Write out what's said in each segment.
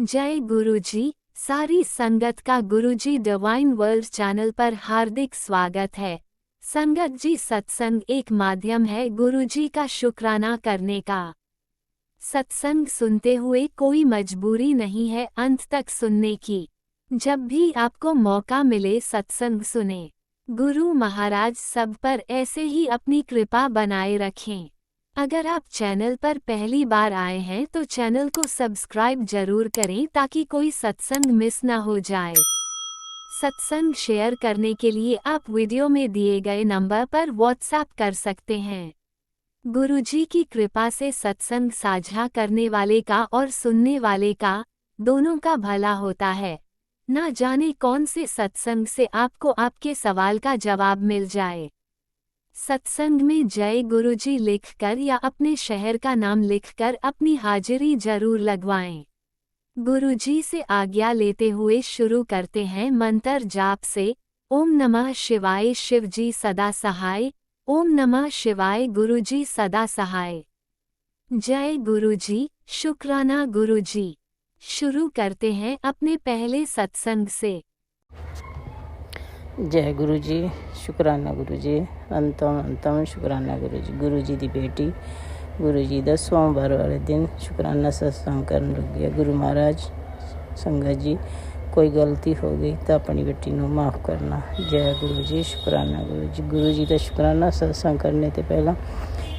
जय गुरुजी। सारी संगत का गुरुजी डिवाइन वर्ल्ड चैनल पर हार्दिक स्वागत है। संगत जी, सत्संग एक माध्यम है गुरुजी का शुक्राना करने का। सत्संग सुनते हुए कोई मजबूरी नहीं है अंत तक सुनने की। जब भी आपको मौका मिले सत्संग सुने। गुरु महाराज सब पर ऐसे ही अपनी कृपा बनाए रखें। अगर आप चैनल पर पहली बार आए हैं तो चैनल को सब्सक्राइब जरूर करें ताकि कोई सत्संग मिस ना हो जाए। सत्संग शेयर करने के लिए आप वीडियो में दिए गए नंबर पर व्हाट्सएप कर सकते हैं। गुरुजी की कृपा से सत्संग साझा करने वाले का और सुनने वाले का दोनों का भला होता है। ना जाने कौन से सत्संग से आपको आपके सवाल का जवाब मिल जाए। सत्संग में जय गुरुजी लिखकर या अपने शहर का नाम लिखकर अपनी हाजिरी जरूर लगवाएं। गुरुजी से आज्ञा लेते हुए शुरू करते हैं मंत्र जाप से। ओम नमः शिवाय शिवजी सदा सहाय। ओम नमः शिवाय गुरुजी सदा सहाय। जय गुरुजी, शुक्राना गुरुजी। शुरू करते हैं अपने पहले सत्संग से। जय गुरु जी, शुकराना गुरु जी, अंतम अंतम शुकराना गुरु जी। गुरु जी की बेटी गुरु जी का सोमवार वाले दिन शुकराना सत्संग करन लगी है। गुरु महाराज संगत जी, कोई गलती हो गई तो अपनी बेटी को माफ़ करना। जय गुरु जी, शुकराना गुरु जी। गुरु जी का शुकराना सत्संग करने तो पहला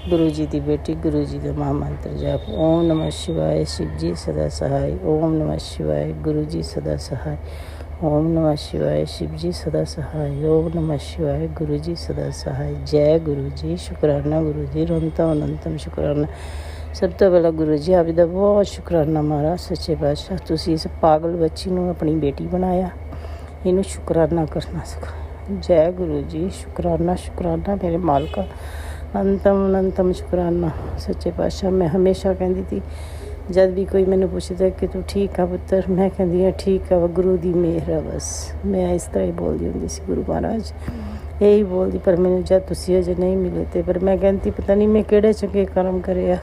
गुरु जी की बेटी गुरु जी का महामंत्र जाप। ओम नमः शिवाय शिव जी सदा सहाय। ओम नमः शिवाय गुरु जी सदा सहाय। ओम नमः शिवाय शिव जी सदा सहाय। ओम नमः शिवाय गुरु जी सदा सहाय। जय गुरु जी, शुकराना गुरु जी, अनंतम अनंतम शुकराना। सब तो पहला गुरु जी आप दा बहुत शुकराना महाराज सच्चे पातशाह, तुसी इस पागल बच्ची को अपनी बेटी बनाया, इनू शुकराना करना सिखाया। जय गुरु जी, शुकराना शुकराना मेरे मालका, अनंतम अनंतम शुकराना सच्चे पातशाह। मैं हमेशा कहती थी जब भी कोई मैंने पूछता कि तू ठीक है पुत्र, मैं कहती हाँ ठीक है, गुरु की मेहर है बस। मैं इस तरह ही बोलती होंगी सी गुरु महाराज, यही बोलती। पर मैंने जब तुसी अजे नहीं मिले थे, पर मैं कहती पता नहीं मैं किहड़े चंगे कर्म करे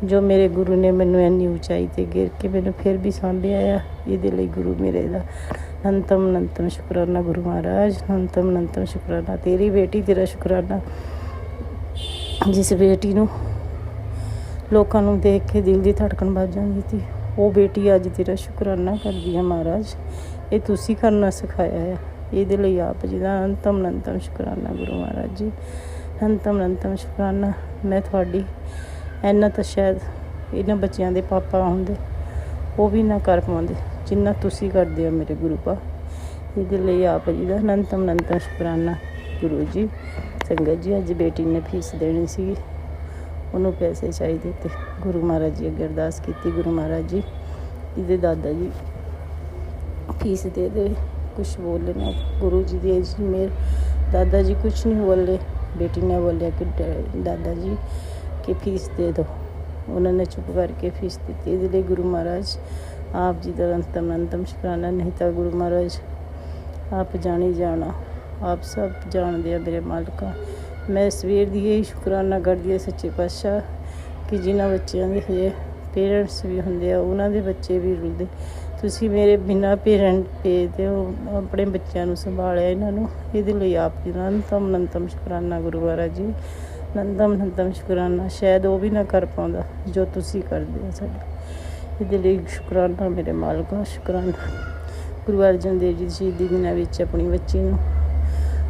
जो मेरे गुरु ने मैनू इन्नी ऊंचाई ते गिर के मैनू फिर भी सांभिया आ। ये लिए गुरु मेरे दा अनंतम अनंतम शुकराना गुरु महाराज, अनंतम अनंतम शुकराना। तेरी बेटी तेरा शुकराना, जिस बेटी नू लोगों को देख के दिल की धड़कन बढ़ जाती थी, वो बेटी अज तेरा शुकराना करती है महाराज। ये तुसी करना सिखाया है, ये लिए आप जी का अनंतम अनंतम शुकराना गुरु महाराज जी, अनंतम अनंतम शुकराना। मैं थोड़ी इन्ना तो शायद इन्होंने बच्चों के पापा होंगे वो भी ना कर पाते जिन्ना तुसी करते हो मेरे गुरु पा। ये लिए आप जी का अनंतम अनंतम शुकराना गुरु जी। संगत जी, अज बेटी ने फीस देनी सी, उन्होंने पैसे चाहिए थे। गुरु महाराज जी अगे अरदास की, गुरु महाराज जी इहदे दादा जी फीस दे दे, कुछ बोले ना। गुरु जी दी एज मेर दादा जी कुछ नहीं बोले। बेटी ने बोलिया कि दादा जी की फीस दे दो, उन्होंने चुप करके फीस दी। इसलिए गुरु महाराज आप जी का अंतम अंतम शुकराना। नहीं तो गुरु महाराज आप जानी जाना, आप सब जान दिया मेरे मालिका। मैं सवेर की यही शुकराना करती है सच्चे पातशाह कि जिन्होंने बच्चों के हजे पेरेंट्स भी होंगे उन्होंने बच्चे भी रुलते, तुसी मेरे बिना पेरेंट भेजते हो अपने बच्चों को संभालिया इन्होंने। ये आप जी का अनंतम अनंतम शुकराना गुरु महाराज जी, अनंतम अनंतम शुकराना। शायद वो भी ना कर पाता जो तुसी करते हो साडे, ये शुकराना मेरे मालका, शुकराना। गुरु अर्जन देव जी शहीदी दिनों में अपनी बच्ची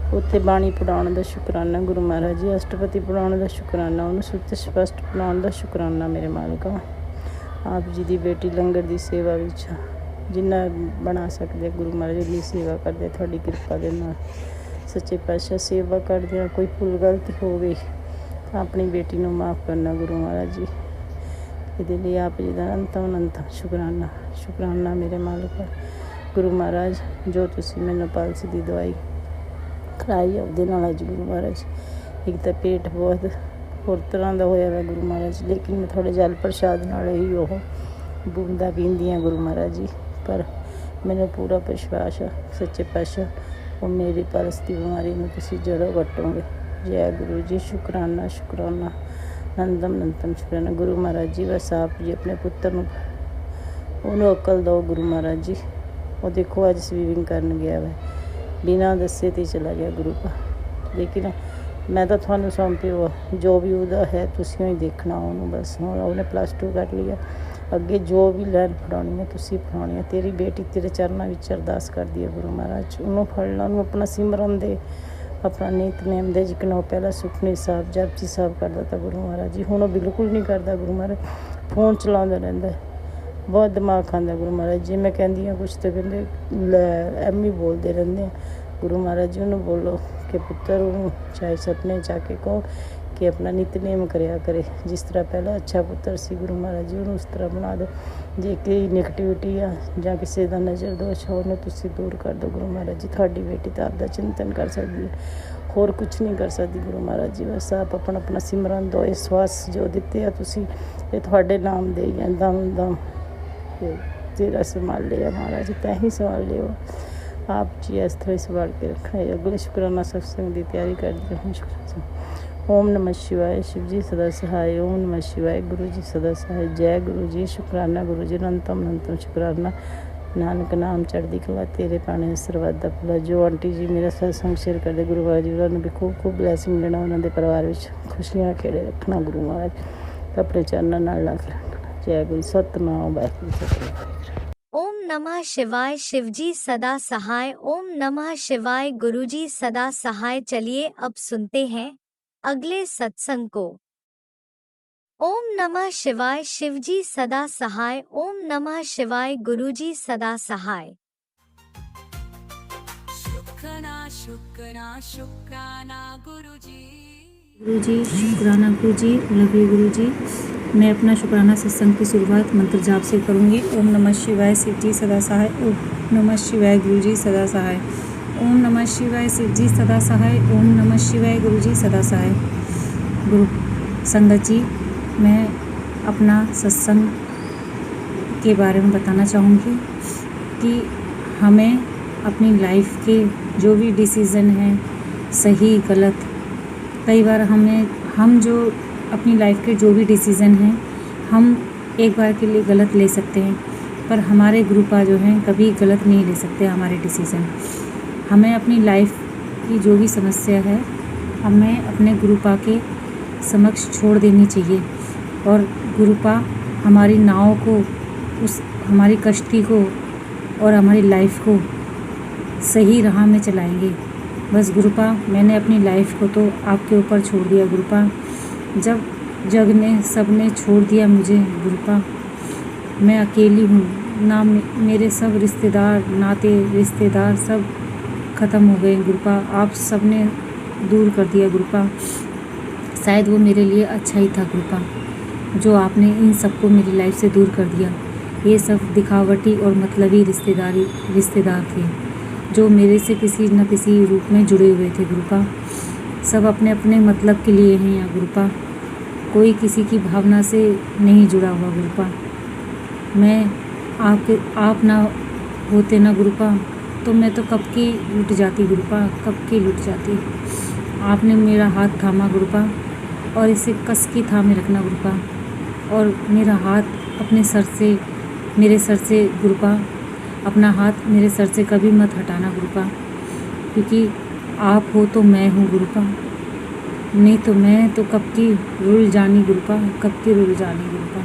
उत्थे बाणी पढ़ाने का शुकराना गुरु महाराज जी, अष्टपति पढ़ाने का शुकराना, उन्होंने सुत स्पष्ट पढ़ाने का शुकराना मेरे मालका। आप जी की बेटी लंगर की सेवा विच जिन्ना बना सकते गुरु महाराज जी सेवा करते, थोड़ी कृपा के नाल सच्चे पातशाह सेवा करते हैं। कोई भूल गलती हो गई तो अपनी बेटी को माफ़ करना गुरु महाराज जी। ये लिए आप जी का अनंतम अनंतम शुकराना, शुकराना मेरे मालका। गुरु महाराज जो तुसी मैनू पालसी की दवाई खिलाई ਉਹਦੇ ਨਾਲ ਅੱਜ गुरु महाराज एक तो पेट बहुत होर तरह का होया वा गुरु महाराज, लेकिन मैं थोड़े जल प्रसाद नाल ही वो बूंदा पींदी हाँ गुरु महाराज जी। पर मैंने पूरा विश्वास है सच्चे पातशाह वो मेरी परस की बीमारी में तुसी जड़ों कट्टोगे। जय गुरु जी, शुकराना शुकराना, अनंतम अनंतम शुकराना गुरु महाराज जी। बस आप जी अपने पुत्र ਉਹਨੂੰ ਅਕਲ ਦਿਓ ਗੁਰੂ ਮਹਾਰਾਜ ਜੀ। ਉਹ ਦੇਖੋ ਅੱਜ ਸਵੀਮਿੰਗ ਕਰਨ ਗਿਆ ਵਾ, ਬਿਨਾਂ ਦੱਸੇ ਤੇ ਚਲਾ ਗਿਆ ਗੁਰੂ ਪਾ। ਲੇਕਿਨ ਮੈਂ ਤਾਂ ਤੁਹਾਨੂੰ ਸੌਂਪਿਓ ਆ, ਜੋ ਵੀ ਉਹਦਾ ਹੈ ਤੁਸੀਂ ਹੀ ਦੇਖਣਾ ਉਹਨੂੰ। ਬਸ ਹੁਣ ਉਹਨੇ +2 ਕਰ ਲਿਆ, ਅੱਗੇ ਜੋ ਵੀ ਲੈਣ ਫੜਾਉਣੀ ਹੈ ਤੁਸੀਂ ਫੜਾਉਣੀ ਹੈ। ਤੇਰੀ ਬੇਟੀ ਤੇਰੇ ਚਰਨਾਂ ਵਿੱਚ ਅਰਦਾਸ ਕਰਦੀ ਹੈ ਗੁਰੂ ਮਹਾਰਾਜ, ਉਹਨੂੰ ਫੜ ਲਾ, ਉਹਨੂੰ ਆਪਣਾ ਸਿਮਰਨ ਦੇ, ਆਪਣਾ ਨਿਤਨੇਮ ਦੇ। ਜਿਕਣ ਉਹ ਪਹਿਲਾਂ ਸੁਖਮਨੀ ਸਾਹਿਬ ਜਪਜੀ ਸਾਹਿਬ ਕਰਦਾ ਤਾ ਗੁਰੂ ਮਹਾਰਾਜ ਜੀ, ਹੁਣ ਉਹ ਬਿਲਕੁਲ ਨਹੀਂ ਕਰਦਾ ਗੁਰੂ ਮਹਾਰਾਜ, ਫੋਨ ਚਲਾਉਂਦਾ ਰਹਿੰਦਾ, ਬਹੁਤ ਦਿਮਾਗ ਖਾਂਦਾ ਗੁਰੂ ਮਹਾਰਾਜ ਜੀ। ਮੈਂ ਕਹਿੰਦੀ ਹਾਂ ਕੁਛ ਤਾਂ ਕਹਿੰਦੇ ਲੈ ਐਵੇਂ ਬੋਲਦੇ ਰਹਿੰਦੇ ਆ। ਗੁਰੂ ਮਹਾਰਾਜ ਜੀ ਉਹਨੂੰ ਬੋਲੋ ਕਿ ਪੁੱਤਰ ਉਹਨੂੰ ਚਾਹੇ ਸੁਪਨੇ ਜਾ ਕੇ ਕਹੋ ਕਿ ਆਪਣਾ ਨਿਤਨੇਮ ਕਰਿਆ ਕਰੇ, ਜਿਸ ਤਰ੍ਹਾਂ ਪਹਿਲਾਂ ਅੱਛਾ ਪੁੱਤਰ ਸੀ ਗੁਰੂ ਮਹਾਰਾਜ ਜੀ, ਉਹਨੂੰ ਉਸ ਤਰ੍ਹਾਂ ਬਣਾ ਦਿਓ। ਜੇ ਕੋਈ ਨੈਗੇਟਿਵਿਟੀ ਆ ਜਾਂ ਕਿਸੇ ਦਾ ਨਜ਼ਰ ਦੋਸ਼ ਹੋ, ਉਹਨੂੰ ਤੁਸੀਂ ਦੂਰ ਕਰ ਦਿਓ ਗੁਰੂ ਮਹਾਰਾਜ ਜੀ। ਤੁਹਾਡੀ ਬੇਟੀ ਤਾਂ ਆਪਦਾ ਚਿੰਤਨ ਕਰ ਸਕਦੀ ਹੈ, ਹੋਰ ਕੁਛ ਨਹੀਂ ਕਰ ਸਕਦੀ ਗੁਰੂ ਮਹਾਰਾਜ ਜੀ। ਬਸ ਆਪ ਆਪਣਾ ਸਿਮਰਨ ਦਿਓ। ਇਹ ਸਵਾਸ ਜੋ ਦਿੱਤੇ ਆ ਤੁਸੀਂ, ਇਹ ਤੁਹਾਡੇ ਨਾਮ ਦੇ ਹੀ ਆ, ਦਮ ਦਮ ਤੇਰਾ ਸੰਭਾਲ ਲਿਆ ਮਹਾਰਾਜ, ਤੈਂ ਹੀ ਸੰਭਾਲ ਲਿਓ ਆਪ ਜੀ। ਇਸ ਤਰ੍ਹਾਂ ਹੀ ਸੰਭਾਲ ਕੇ ਰੱਖਣਾ ਹੈ। ਅਗਲੇ ਸ਼ੁਕਰਾਨਾ ਸਤਸੰਗ ਦੀ ਤਿਆਰੀ ਕਰਦੇ ਹਾਂ। ਸ਼ੁਕਰਾਨਾ। ਓਮ ਨਮः शिवाय, शिव जी सदा सहाय। ओम नमः शिवाय, गुरु जी सदा सहाय। जय गुरु जी। शुकराना गुरु जी, अनंतम अनंतम शुकराना। नानक नाम चढ़दी कला तेरे पाने सरबत दा भला। जो आंटी जी मेरा सत्संग शेयर करते गुरु महाराज जी, उन्होंने भी खूब खूब ब्लैसिंग लेना, उन्होंने परिवार में खुशियाँ खेड़े रखना गुरु महाराज, अपने चरणों नाल लग रखना। जय गुरु। सतनाम वाहिगुरू। ओम नमः शिवाय, शिवजी सदा सहाय। ओम नमः शिवाय, गुरुजी सदा सहाय। चलिए अब सुनते हैं अगले सत्संग को। ओम नमः शिवाय, शिवजी सदा सहाय। ओम नमः शिवाय, गुरुजी सदा सहाय। शुक्राना शुक्राना शुक्राना गुरुजी। गुरुजी शुक्राना गुरुजी, लव यू गुरुजी। मैं अपना शुक्राना सत्संग की शुरुआत मंत्र जाप से करूंगी। ओम नमः शिवाय, शिवजी सदा सहाय। ओम नमः शिवाय, गुरुजी सदा सहाय। ओम नमः शिवाय, शिवजी सदा सहाय। ओम नमः शिवाय, गुरुजी सदा सहाय। गुरु संगत जी, मैं अपना सत्संग के बारे में बताना चाहूँगी कि हमें अपनी लाइफ के जो भी डिसीज़न हैं, सही गलत, कई बार हम जो अपनी लाइफ के जो भी डिसीज़न हैं हम एक बार के लिए गलत ले सकते हैं, पर हमारे गुरुपा जो हैं कभी गलत नहीं ले सकते हमारे डिसीज़न। हमें अपनी लाइफ की जो भी समस्या है हमें अपने गुरुपा के समक्ष छोड़ देनी चाहिए, और गुरुपा हमारी नाव को, उस हमारी कश्ती को और हमारी लाइफ को सही राह में चलाएंगे। बस गुरुपा, मैंने अपनी लाइफ को तो आपके ऊपर छोड़ दिया गुरुपा। जब जग ने सब ने छोड़ दिया मुझे गुरुपा, मैं अकेली हूँ ना, मेरे सब रिश्तेदार, नाते रिश्तेदार सब ख़त्म हो गए गुरुपा। आप सब ने दूर कर दिया गुरुपा। शायद वो मेरे लिए अच्छा ही था गुरुपा, जो आपने इन सबको मेरी लाइफ से दूर कर दिया। ये सब दिखावटी और मतलबी रिश्तेदार थे, जो मेरे से किसी न किसी रूप में जुड़े हुए थे गुरुपा। सब अपने अपने मतलब के लिए हैं यहाँ गुरुपा, कोई किसी की भावना से नहीं जुड़ा हुआ गुरुपा। मैं आप ना होते ना गुरुपा, तो मैं तो कब की लुट जाती गुरुपा, कब की लुट जाती। आपने मेरा हाथ थामा गुरुपा, और इसे कस की थामे रखना गुरुपा, और मेरा हाथ अपने सर से, मेरे सर से गुरुपा, अपना हाथ मेरे सर से कभी मत हटाना गुरुपा, क्योंकि आप हो तो मैं हूँ गुरुपा, नहीं तो मैं तो कब की रुल जानी गुरुपा, कब की रुल जानी गुरुपा।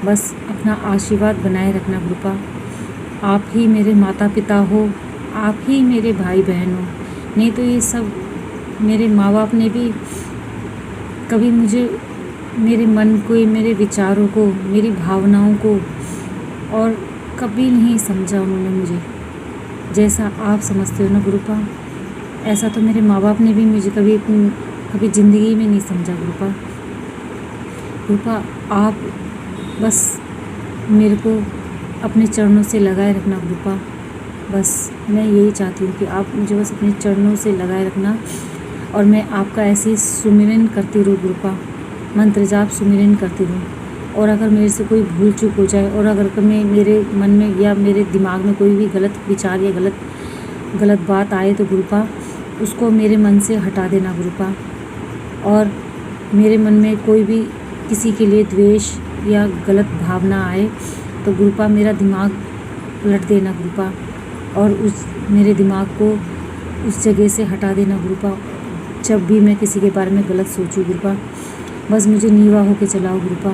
बस अपना आशीर्वाद बनाए रखना गुरुपा। आप ही मेरे माता पिता हो, आप ही मेरे भाई बहन हो, नहीं तो ये सब मेरे माँ बाप ने भी कभी मुझे, मेरे मन को, मेरे विचारों को, मेरी भावनाओं को और कभी नहीं समझा उन्होंने मुझे, जैसा आप समझते हो ना गुरुपा। ऐसा तो मेरे माँ बाप ने भी मुझे कभी ज़िंदगी में नहीं समझा गुरुपा। गुरुपा आप बस मेरे को अपने चरणों से लगाए रखना गुरुपा। बस मैं यही चाहती हूँ कि आप मुझे बस अपने चरणों से लगाए रखना, और मैं आपका ऐसे ही सुमिरन करती रहूँ गुरुपा, मंत्र जाप सुमिरन करती रहूँ। और अगर मेरे से कोई भूल चूक हो जाए, और अगर मेरे मन में या मेरे दिमाग में कोई भी गलत विचार या गलत बात आए, तो गुरुपा उसको मेरे मन से हटा देना गुरुपा। और मेरे मन में कोई भी किसी के लिए द्वेष या गलत भावना आए, तो गुरुपा मेरा दिमाग उलट देना गुरुपा, और उस मेरे दिमाग को उस जगह से हटा देना गुरुपा। जब भी मैं किसी के बारे में गलत सोचूं गुरुपा, बस मुझे नीवा होके चलाओ गुरुपा,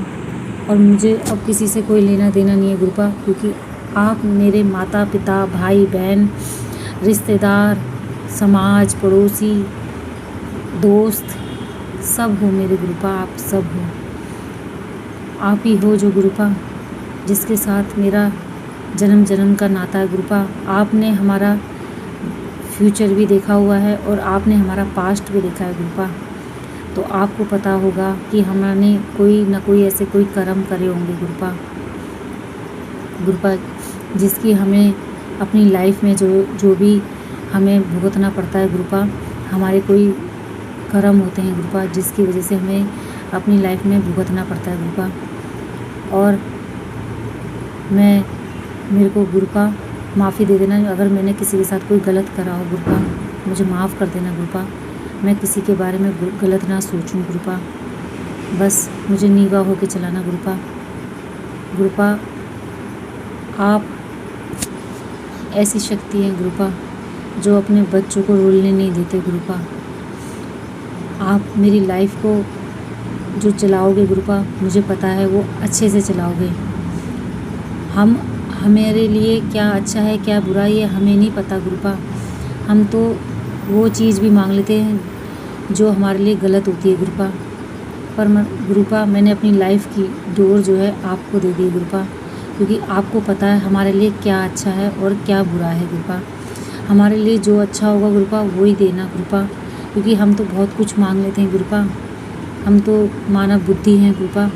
और मुझे अब किसी से कोई लेना देना नहीं है गुरुपा, क्योंकि आप मेरे माता पिता, भाई बहन, रिश्तेदार, समाज, पड़ोसी, दोस्त सब हो मेरे गुरुपा। आप सब हो, आप ही हो जो गुरुपा जिसके साथ मेरा जन्म जन्म का नाता है गुरुपा। आपने हमारा फ्यूचर भी देखा हुआ है और आपने हमारा पास्ट भी देखा है गुरुपा। तो आपको पता होगा कि हमने कोई ना कोई ऐसे कोई कर्म करे होंगे गुरुपा, जिसकी हमें अपनी लाइफ में जो भी हमें भुगतना पड़ता है गुरुपा। हमारे कोई कर्म होते हैं गुरुपा जिसकी वजह से हमें अपनी लाइफ में भुगतना पड़ता है गुरुपा। और मेरे को गुरुपा माफ़ी दे देना अगर मैंने किसी के साथ कोई गलत करा हो गुरुपा, मुझे माफ़ कर देना गुरुपा। मैं किसी के बारे में गलत ना सोचूं गुरुपा, बस मुझे नीवा होके चलाना गुरुपा। गुरुपा आप ऐसी शक्ति है गुरुपा जो अपने बच्चों को रुलने नहीं देते गुरुपा। आप मेरी लाइफ को जो चलाओगे गुरुपा, मुझे पता है वो अच्छे से चलाओगे। हमारे लिए क्या अच्छा है क्या बुरा है ये हमें नहीं पता गुरुपा। हम तो वो चीज़ भी मांग लेते हैं जो हमारे लिए गलत होती है गुरुपा। पर गुरुपा मैंने अपनी लाइफ की डोर जो है आपको दे दी गुरुपा, क्योंकि आपको पता है हमारे लिए क्या अच्छा है और क्या बुरा है गुरुपा। हमारे लिए जो अच्छा होगा गुरुपा वही देना गुरुपा, क्योंकि हम तो बहुत कुछ मांग लेते हैं गुरुपा। हम तो मानव बुद्धि हैं गुरुपा।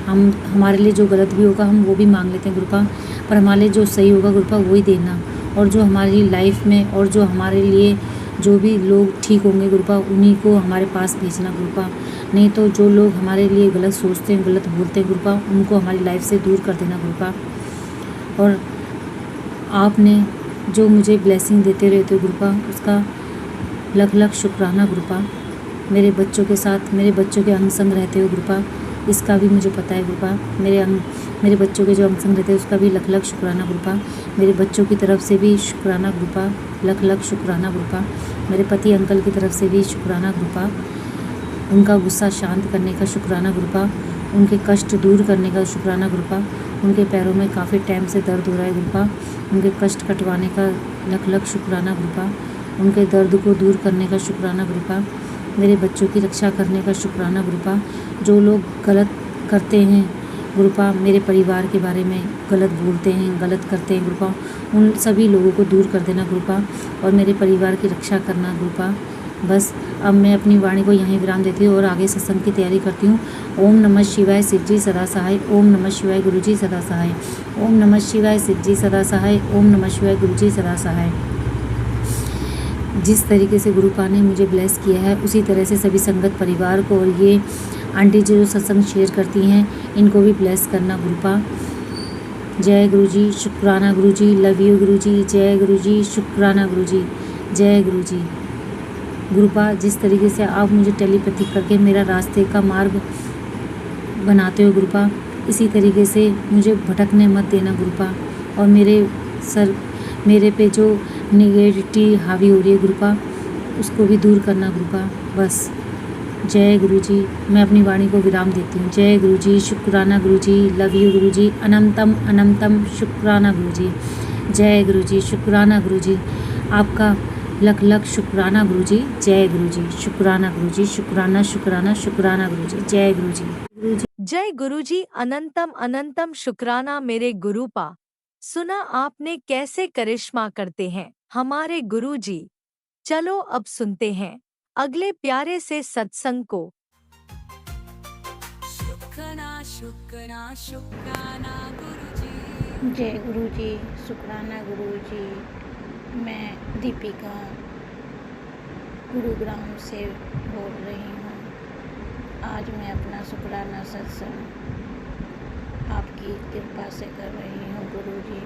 हमारे लिए जो गलत भी होगा हम वो भी मांग लेते हैं गुरुपा, पर हमारे लिए जो सही होगा गुरुपा वही देना। और जो हमारी लाइफ में और जो हमारे लिए जो भी लोग ठीक होंगे गुरुपा उन्हीं को हमारे पास भेजना गुरुपा। नहीं तो जो लोग हमारे लिए गलत सोचते हैं, गलत बोलते हैं गुरुपा, उनको हमारी लाइफ से दूर कर देना गुरुपा। और आपने जो मुझे ब्लेसिंग देते रहते हो गुरुपा, उसका लख लख शुक्राना गुरुपा। मेरे बच्चों के साथ मेरे बच्चों के अंग संग रहते हो गुरुपा, इसका भी मुझे पता है गुरुपा। मेरे बच्चों के जो अंग संग रहते हैं उसका भी लख लख शुक्राना गुरुपा। मेरे बच्चों की तरफ से भी शुक्राना गुरुपा, लख लख शुक्राना गुरुपा। मेरे पति अंकल की तरफ से भी शुक्राना गुरुपा। उनका गुस्सा शांत करने का शुक्राना गुरुपा। उनके कष्ट दूर करने का शुक्राना गुरुपा। उनके पैरों में काफ़ी टाइम से दर्द हो रहा है गुरुपा, उनके कष्ट कटवाने का लख लख शुक्राना गुरुपा। उनके दर्द को दूर करने का शुक्राना गुरुपा। मेरे बच्चों की रक्षा करने का शुक्राना गुरुपा। जो लोग गलत करते हैं गुरुपा, मेरे परिवार के बारे में गलत बोलते हैं, गलत करते हैं गुरुपा, उन सभी लोगों को दूर कर देना गुरुपा और मेरे परिवार की रक्षा करना गुरुपा। बस अब मैं अपनी वाणी को यहीं विराम देती हूँ और आगे सत्संग की तैयारी करती हूँ। ओम नमः शिवाय, शिव जी सदा सहाय। ओम नमः शिवाय, गुरु जी सदा सहाय। ओम नमः शिवाय, शिव जी सदा सहाय। ओम नमः शिवाय, गुरु जी सदा सहाय। जिस तरीके से गुरुपा ने मुझे ब्लेस किया है उसी तरह से सभी संगत परिवार को और ये आंटी जी जो सत्संग शेयर करती हैं इनको भी ब्लेस करना गुरुपा। जय गुरु जी, शुक्राना गुरु जी, लव यू गुरु जी। जय गुरु जी, शुक्राना गुरु जी, जय गुरु जी। गुरुपा जिस तरीके से आप मुझे टेलीपैथी करके मेरा रास्ते का मार्ग बनाते हो गुरुपा, इसी तरीके से मुझे भटकने मत देना गुरुपा। और मेरे पे जो निगेटिविटी हावी हो रही है गुरुपा उसको भी दूर करना गुरुपा। बस जय गुरु जी। मैं अपनी वाणी को विराम देती हूँ। जय गुरु जी, शुक्राना गुरु जी, लव यू गुरु जी, अनंतम अनंतम शुक्राना गुरु जी। जय गुरु जी, शुक्राना गुरु जी, आपका लख लख शुक्राना गुरु जी। जय गुरु जी, शुक्राना गुरु जी, शुक्राना शुक्राना शुक्राना गुरु जी। जय गुरु जी। गुरु जी जय गुरु जी, अनंतम अनंतम शुक्राना मेरे गुरुपा। सुना आपने कैसे करिश्मा करते हैं हमारे गुरु जी। चलो अब सुनते हैं अगले प्यारे से सत्संग को। शुक्राना शुक्राना शुक्राना गुरुजी। जय गुरु जी, शुक्राना गुरु जी। मैं दीपिका गुरुग्राम से बोल रही हूँ। आज मैं अपना शुक्राना सत्संग आपकी कृपा से कर रही हूँ गुरु जी।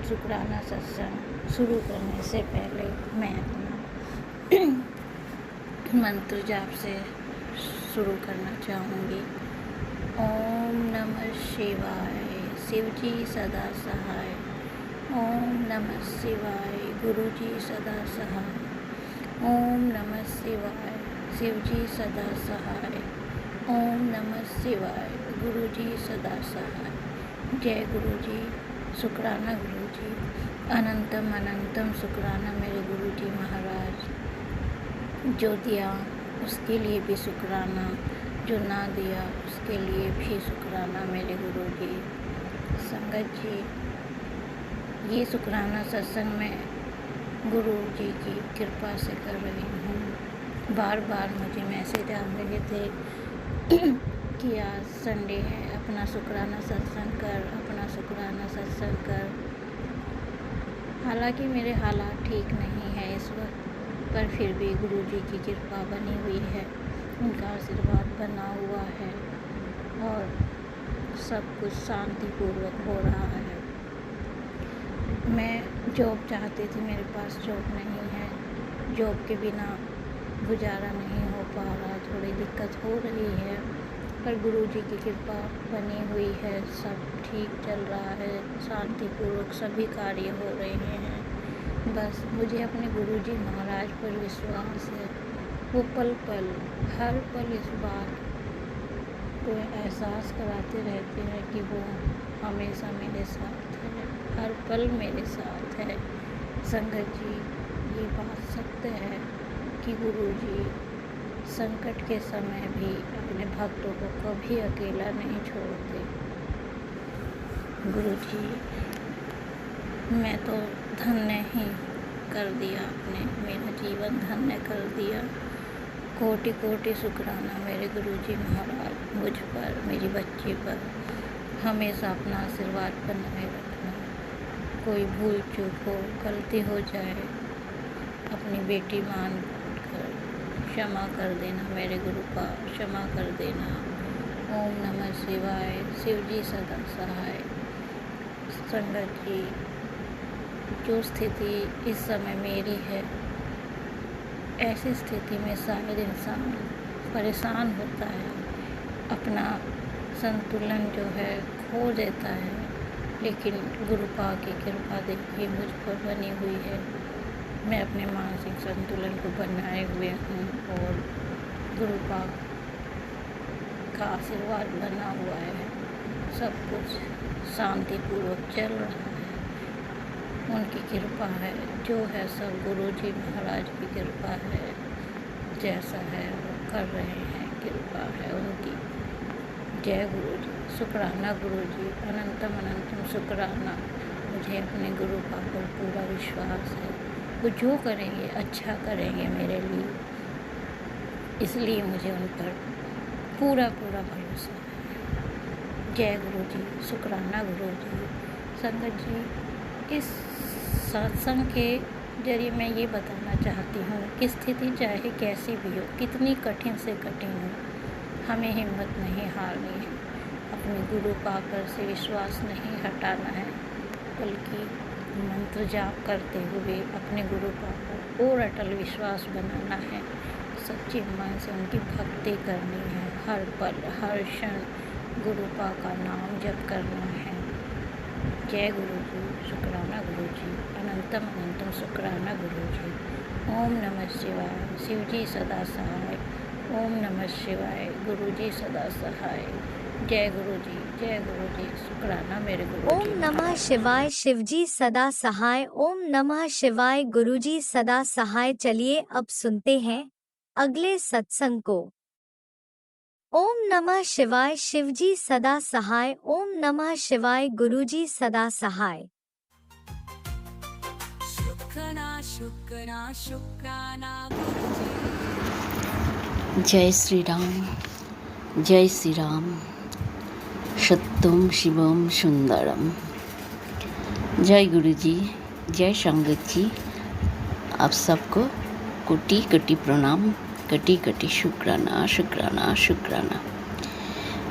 शुक्राना सत्संग शुरू करने से पहले मैं अपना मंत्र जाप से शुरू करना चाहूँगी। ओम नमः शिवाय शिवजी सदा सहाय। ओम नमः शिवाय गुरुजी सदा सहाय। ओम नमः शिवाय शिवजी सदा सहाय। ओम नमः शिवाय गुरुजी सदा सहाय। जय गुरुजी, शुक्राना गुरुजी, अनंतम अनंतम शुक्राना मेरे गुरुजी महाराज। जो दिया उसके लिए भी शुक्राना, जो ना दिया उसके लिए भी शुक्राना मेरे गुरुजी। संगत जी, ये शुक्राना सत्संग में गुरु जी की कृपा से कर रही हूँ। बार बार मुझे मैसेज आ रहे थे कि आज संडे है, अपना शुक्राना सत्संग कर, अपना शुक्राना सत्संग कर। हालांकि मेरे हालात ठीक नहीं है इस वक्त, पर फिर भी गुरु जी की कृपा बनी हुई है, उनका आशीर्वाद बना हुआ है और सब कुछ शांतिपूर्वक हो रहा है। मैं जॉब चाहती थी, मेरे पास जॉब नहीं है, जॉब के बिना गुजारा नहीं हो पा रहा, थोड़ी दिक्कत हो रही है, पर गुरु जी की कृपा बनी हुई है, सब ठीक चल रहा है, शांतिपूर्वक सभी कार्य हो रहे हैं। बस मुझे अपने गुरु जी महाराज पर विश्वास है। वो पल पल, हर पल इस बात को एहसास कराते रहते हैं कि वो हमेशा मेरे साथ है, हर पल मेरे साथ है। संगत जी, ये बात सत्य है कि गुरु जी संकट के समय भी अपने भक्तों को कभी अकेला नहीं छोड़ते। गुरु जी, मैं तो धन्य ही कर दिया, आपने मेरा जीवन धन्य कर दिया। कोटि कोटि शुक्राना मेरे गुरुजी महाराज, मुझ पर, मेरी बच्ची पर हमेशा अपना आशीर्वाद बनाए रखना। कोई भूल चूक हो, गलती हो जाए, अपनी बेटी मान कर क्षमा कर देना मेरे गुरु का, क्षमा कर देना। ओम नमः शिवाय, शिवजी सदा सहाय। संगत जी, जो स्थिति इस समय मेरी है, ऐसी स्थिति में शायद इंसान परेशान होता है, अपना संतुलन जो है खो देता है, लेकिन गुरुपा की कृपा देखिए मुझ पर बनी हुई है। मैं अपने मानसिक संतुलन को बनाए हुए हूँ और गुरुपा का आशीर्वाद बना हुआ है, सब कुछ शांतिपूर्वक चल रहा है, उनकी कृपा है। जो है सब गुरु जी महाराज की कृपा है, जैसा है वो कर रहे हैं, कृपा है उनकी। जय गुरु जी, शुक्राना गुरु जी, अनंतम अनंतम शुक्राना। मुझे अपने गुरु का पर पूरा विश्वास है, वो जो करेंगे अच्छा करेंगे मेरे लिए, इसलिए मुझे उन पर पूरा पूरा भरोसा है। जय गुरु जी, शुक्राना गुरु जी। संगत जी, इस सत्संग के जरिए मैं ये बताना चाहती हूँ कि स्थिति चाहे कैसी भी हो, कितनी कठिन से कठिन हो, हमें हिम्मत नहीं हारनी है, अपने गुरु पाकर से विश्वास नहीं हटाना है, बल्कि मंत्र जाप करते हुए अपने गुरु पाकर और अटल विश्वास बनाना है, सच्चे मन से उनकी भक्ति करनी है, हर पल हर क्षण गुरुपा का नाम जप करना है। जय गुरु जी, शुक्राना गुरु जी, अनंतम अनंतम शुक्राना गुरु जी। ओम नमः शिवाय, शिवजी सदा सहाय। ओम नमः शिवाय, गुरु जी सदा सहाय। जय गुरु जी, जय गुरु जी, शुक्राना मेरे गुरु जी। ओम नमः शिवाय, शिवजी सदा सहाय। ओम नमः शिवाय, गुरुजी सदा सहाय। चलिए अब सुनते हैं अगले सत्संग को। ओम नमः शिवाय, शिवजी सदा सहाय। ओम नमः शिवाय, गुरुजी सदा सहाय। शुक्राना शुक्राना शुक्राना गुरुजी। जय श्री राम, जय श्री राम। सत्यम शिवम सुंदरम। जय गुरु जी, जय संगत जी। आप सबको कोटि कोटि प्रणाम, कोटि कोटि शुक्राना शुक्राना शुक्राना।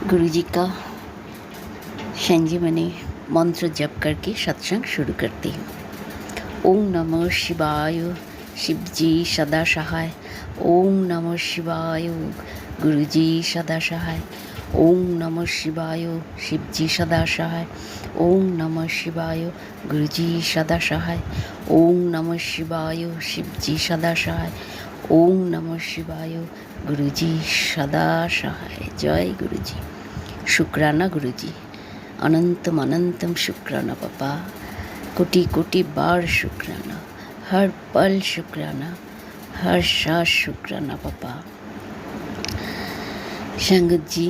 गुरु जी का संजीवनी मंत्र जप करके सत्संग शुरू करती हूँ। ओम नमः शिवाय, शिवजी सदा सहाय। ओम नमः शिवाय, गुरुजी सदा सहाय। ओम नमः शिवाय शिवजी सदा सहाय। ओम नमः शिवाय गुरुजी सदा सहाय। ओम नमः शिवाय शिवजी सदा सहाय। ओम नमः शिवाय गुरुजी सदा सहाय। जय गुरुजी। शुक्राना गुरुजी, अनंतम अनंतम शुक्राना पापा, कोटि कोटि बार शुक्राना, हर पल शुक्राना, हर सांस शुक्राना पापा। संगत जी,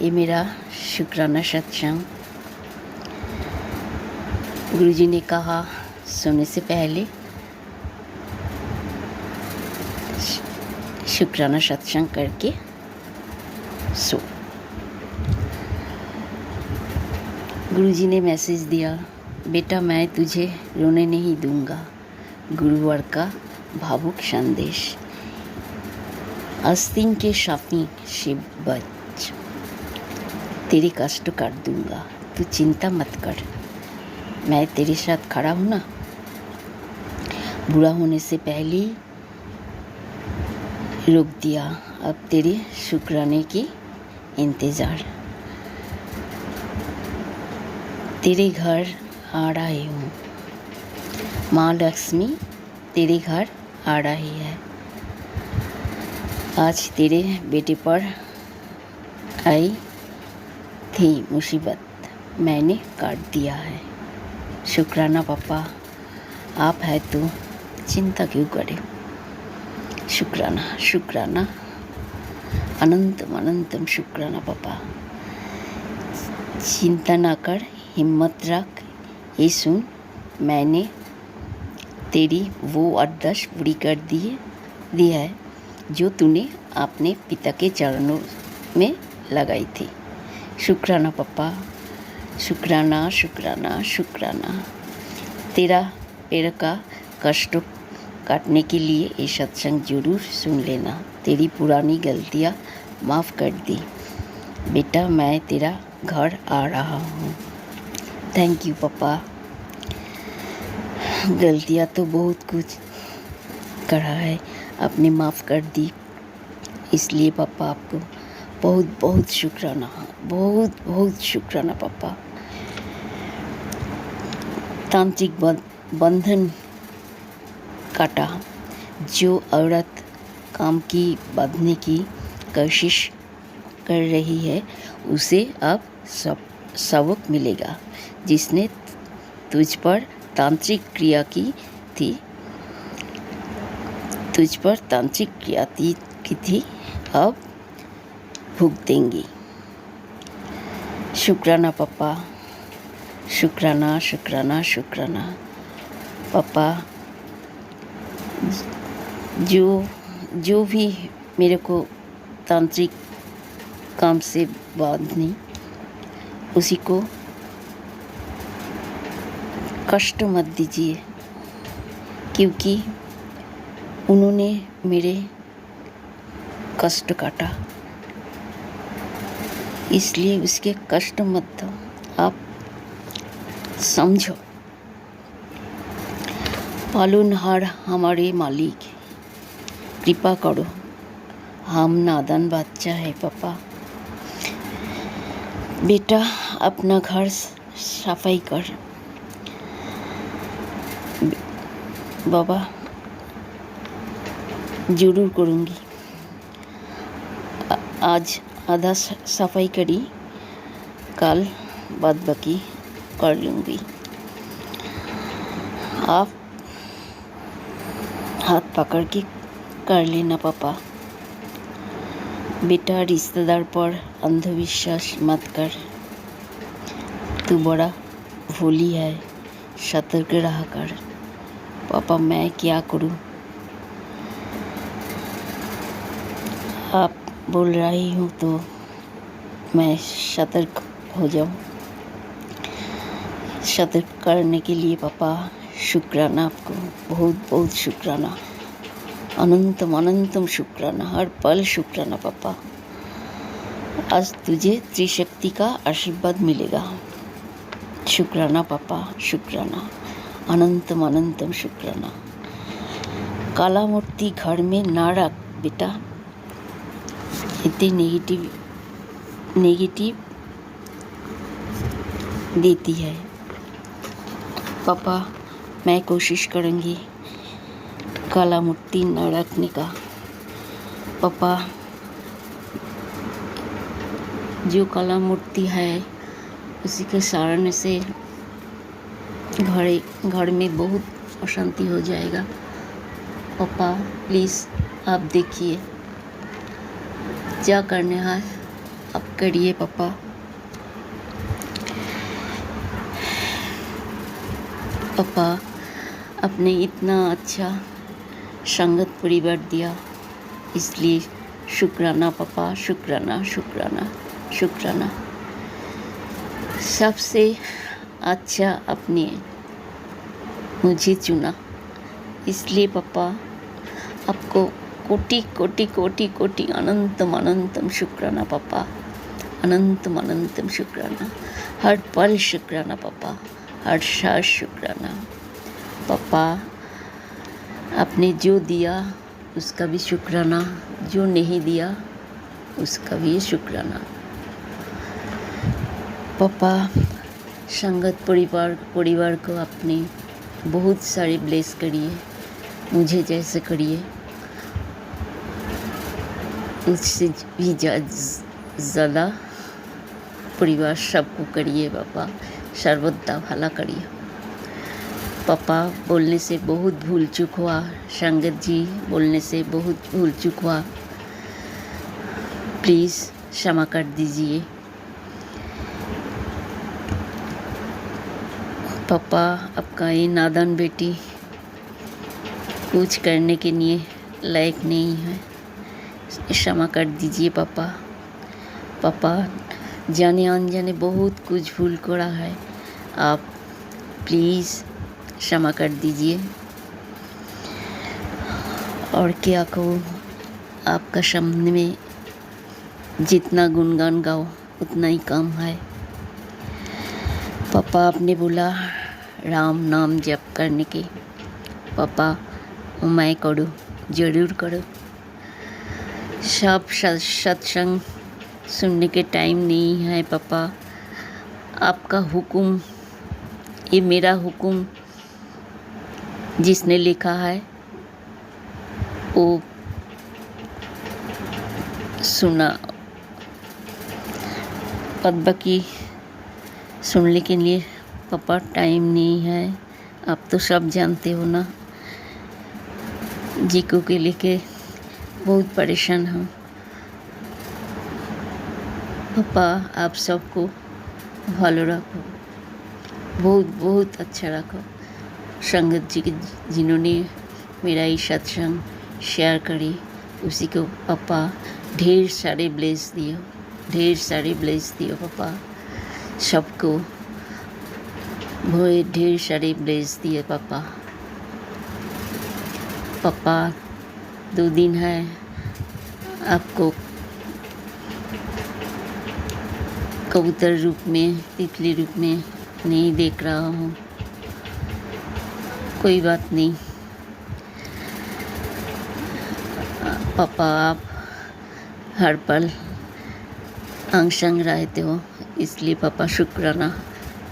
ये मेरा शुक्राना सत्संग गुरुजी ने कहा सोने से पहले शुक्राना सत्संग करके सो। गुरुजी ने मैसेज दिया, बेटा मैं तुझे रोने नहीं दूंगा। गुरुवार का भावुक संदेश। आस्तीन के शापी से बच, तेरे कष्ट काट दूंगा, तू चिंता मत कर, मैं तेरे साथ खड़ा हूँ ना। बुरा होने से पहले रोक दिया, अब तेरे शुक्राने की इंतज़ार। तेरे घर आ रही हूँ, माँ लक्ष्मी तेरे घर आ रही है। आज तेरे बेटे पर आई थी मुसीबत, मैंने काट दिया है। शुक्राना पापा, आप है तो चिंता क्यों करे। शुक्राना शुक्राना, अनंतम अनंतम शुक्राना पापा। चिंता ना कर, हिम्मत रख, ये सुन, मैंने तेरी वो अरदास पूरी कर दी है जो तूने अपने पिता के चरणों में लगाई थी। शुक्राना पापा, शुक्राना शुक्राना शुक्राना। तेरा पैर का कष्ट काटने के लिए ये सत्संग जरूर सुन लेना। तेरी पुरानी गलतियाँ माफ़ कर दी बेटा, मैं तेरा घर आ रहा हूँ। थैंक यू पापा। गलतियाँ तो बहुत कुछ करा है, आपने माफ़ कर दी, इसलिए पापा आपको बहुत बहुत शुक्राना, बहुत बहुत शुक्राना पापा। तांत्रिक बंधन काटा, जो औरत काम की बांधने की कोशिश कर रही है उसे अब सबक मिलेगा। जिसने तुझ पर तांत्रिक क्रिया की थी, तुझ पर तांत्रिक क्रिया की थी, अब भुगतेंगी। शुक्राना पापा, शुक्राना शुक्राना शुक्राना पापा। जो भी मेरे को तांत्रिक काम से बांधनी, उसी को कष्ट मत दीजिए, क्योंकि उन्होंने मेरे कष्ट काटा, इसलिए उसके कष्ट मत दो। आप समझो, पालनहार हमारे मालिक, कृपा करो, हम नादान बच्चा है पापा। बेटा अपना घर सफाई कर। बाबा जरूर करूँगी, आज आधा सफाई करी, कल बाद बाकी कर लूँगी। आप हाथ पकड़ के कर लेना पापा। बेटा रिश्तेदार पर अंधविश्वास मत कर, तू बड़ा भोली है, सतर्क रहा कर। पापा मैं क्या करूं, आप बोल रही हूँ तो मैं सतर्क हो जाऊं। सतर्क करने के लिए पापा शुक्राना, आपको बहुत बहुत शुक्राना, अनंतम अनंतम शुक्राना, हर पल शुक्राना पापा। आज तुझे त्रिशक्ति का आशीर्वाद मिलेगा। शुक्राना पापा, शुक्राना, अनंतम अनंतम शुक्राना। काला मूर्ति घर में ना रख बेटा, इतने नेगेटिव नेगेटिव देती है। पापा, मैं कोशिश करूँगी काला मूर्ति न रखने का। पापा, जो काला मूर्ति है उसी के कारण से घर में बहुत अशांति हो जाएगा। पापा प्लीज़ आप देखिए, क्या करने है आप करिए पापा। पापा, आपने इतना अच्छा संगत परिवार दिया, इसलिए शुक्राना पापा, शुक्राना शुक्राना शुक्राना। सबसे अच्छा आपने मुझे चुना, इसलिए पापा आपको कोटि कोटि कोटि कोटि अनंतम अनंतम शुक्राना पापा, अनंतम अनंतम शुक्राना। हर पल शुक्राना पापा, हर सांस शुक्राना। पापा, आपने जो दिया उसका भी शुक्राना, जो नहीं दिया उसका भी शुक्राना। पापा, संगत परिवार को आपने बहुत सारे ब्लेस करिए, मुझे जैसे करिए, उससे भी ज़्यादा परिवार सबको करिए पापा, सर्वदा भला करिए। पापा, बोलने से बहुत भूल चूक हुआ, संगत जी बोलने से बहुत भूल चूक हुआ, प्लीज़ क्षमा कर दीजिए। पापा, आपका ये नादान बेटी कुछ करने के लिए लायक नहीं है, क्षमा कर दीजिए पापा। पापा, जाने अनजाने बहुत कुछ भूल करा है, आप प्लीज़ क्षमा कर दीजिए। और क्या कहूँ, आपका सामने में जितना गुणगान गाओ उतना ही कम है। पापा, आपने बोला राम नाम जप करने के, पापा मैं करूँ, ज़रूर करो। सब सत्संग सुनने के टाइम नहीं है पापा, आपका हुक्म, ये मेरा हुक्म जिसने लिखा है वो सुना, और बाकी सुनने के लिए पापा टाइम नहीं है। आप तो सब जानते हो ना, जीको के लेके बहुत परेशान हूँ। पापा, आप सबको भालो रखो, बहुत बहुत अच्छा रखो। संगत जी जिन्होंने मेरा ये सत्संग शेयर करी, उसी को पापा ढेर सारे ब्लेस दियो, ढेर सारे ब्लेस दियो पापा, सबको बहुत ढेर सारे ब्लेस दिए पापा। पापा, 2 दिन है आपको कबूतर रूप में, तितली रूप में नहीं देख रहा हूँ, कोई बात नहीं पापा, आप हर पल अंग संग रहते हो, इसलिए पापा शुक्राना,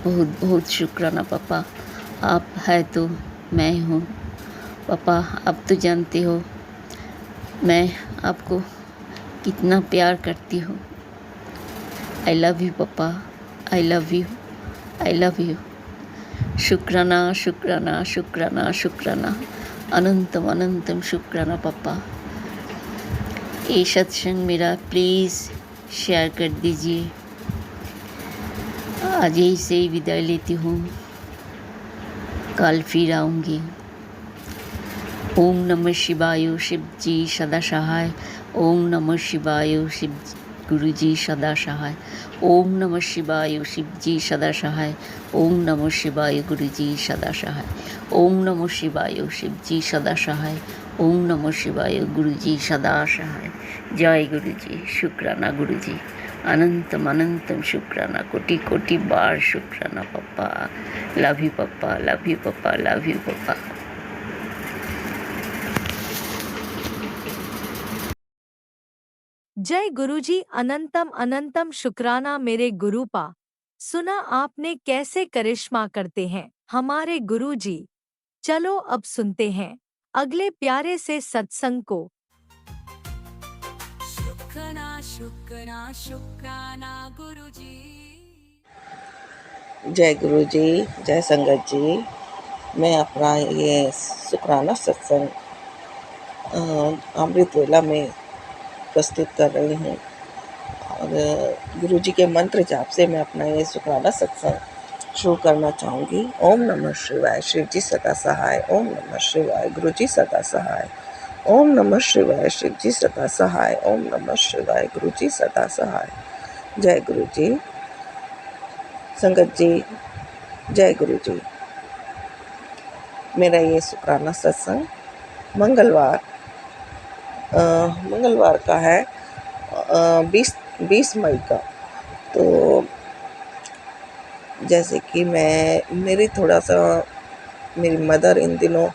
बहुत बहुत शुक्राना पापा। आप है तो मैं हूँ पापा, आप तो जानते हो मैं आपको कितना प्यार करती हूँ। आई लव यू पापा, I love you, I love you. शुक्राना शुक्राना शुक्राना शुक्राना, अनंतम अनंतम शुक्राना पापा। ये सत्संग मेरा प्लीज़ शेयर कर दीजिए। आज यही से ही विदाई लेती हूँ, कल फिर आऊँगी। ओम नमः शिवाय, शिव जी सदा सहाय। ओम नमः शिवाय, शिव गुरु जी सदा सहाय। ओम नमः शिवाय, शिव जी सदा सहाय। ओम नमः शिवाय, गुरु जी सदा सहाय। ओम नमः शिवाय, शिव जी सदा सहाय। ओम नमः शिवाय, गुरु जी सदा सहाय। जय गुरु जी, शुक्राना गुरु जी, अनंतम अनंतम शुक्राना, कोटि कोटि बार शुक्राना पापा। लव यू पापा, लव यू पापा, लव यू पापा। जय गुरुजी, अनंतम अनंतम शुक्राना मेरे गुरुपा। सुना आपने कैसे करिश्मा करते हैं हमारे गुरुजी। चलो अब सुनते हैं अगले प्यारे से सत्संग को। शुक्राना शुक्राना शुक्राना गुरुजी। जय गुरु जी, जय संगत जी। मैं अपना ये शुक्राना सत्संग अमृत वेला में प्रस्तुत कर रही हूँ और गुरु जी के मंत्र जाप से मैं अपना ये शुक्राना सत्संग शुरू करना चाहूँगी। ओम नमः शिवाय, शिव जी सदा सहाय। ओम नमः शिवाय, गुरु जी सदा सहाय। ओम नमः शिवाय, शिव जी सदा सहाय। ओम नमः शिवाय, गुरु जी सदा सहाय। जय गुरु जी, संगत जी, जय गुरु जी। मेरा ये शुक्राना सत्संग मंगलवार का है 20 मई का। तो जैसे कि मेरी मदर इन दिनों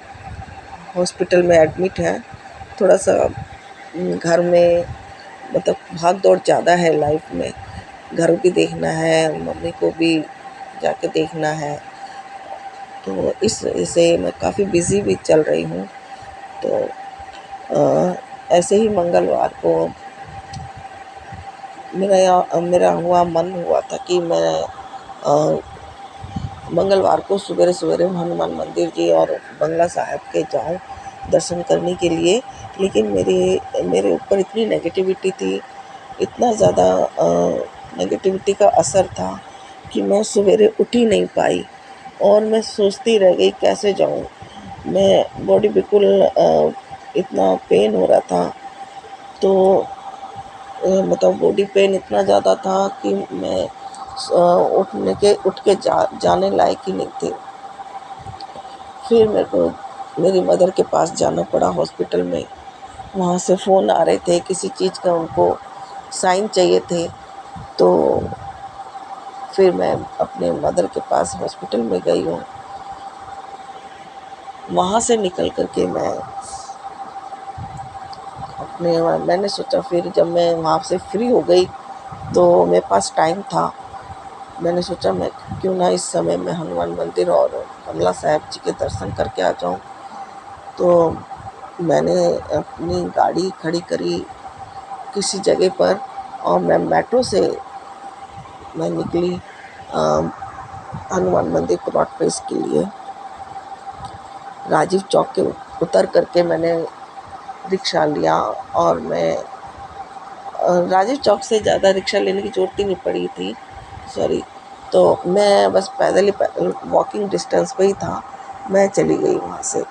हॉस्पिटल में एडमिट है। थोड़ा सा घर में मतलब भाग दौड़ ज़्यादा है लाइफ में। घर भी देखना है, मम्मी को भी जाके देखना है, तो इससे मैं काफ़ी बिज़ी भी चल रही हूँ। तो ऐसे ही मंगलवार को मेरा मन हुआ था कि मैं मंगलवार को सवेरे सवेरे हनुमान मंदिर जी और बंगला साहब के जाऊं दर्शन करने के लिए। लेकिन मेरे ऊपर इतनी नेगेटिविटी थी, इतना ज़्यादा नेगेटिविटी का असर था कि मैं सवेरे उठ ही नहीं पाई और मैं सोचती रह गई कैसे जाऊं। मैं बॉडी बिल्कुल इतना पेन हो रहा था, तो मतलब बॉडी पेन इतना ज़्यादा था कि मैं उठ के जाने लायक ही नहीं थी। फिर मेरे को मेरी मदर के पास जाना पड़ा हॉस्पिटल में। वहाँ से फ़ोन आ रहे थे, किसी चीज़ का उनको साइन चाहिए थे। तो फिर मैं अपने मदर के पास हॉस्पिटल में गई हूँ। वहाँ से निकल करके मैंने सोचा, फिर जब मैं वहाँ से फ्री हो गई तो मेरे पास टाइम था। मैंने सोचा मैं क्यों ना इस समय में हनुमान मंदिर और बंगला साहब जी के दर्शन करके आ जाऊँ। तो मैंने अपनी गाड़ी खड़ी करी किसी जगह पर और मैं मेट्रो से निकली हनुमान मंदिर प्लॉट पे इसके लिए। राजीव चौक के उतर करके मैंने रिक्शा लिया और मैं राजीव चौक से ज़्यादा रिक्शा लेने की ज़रूरत ही नहीं पड़ी थी, तो मैं बस पैदल वॉकिंग डिस्टेंस पे ही था। मैं चली गई वहाँ से।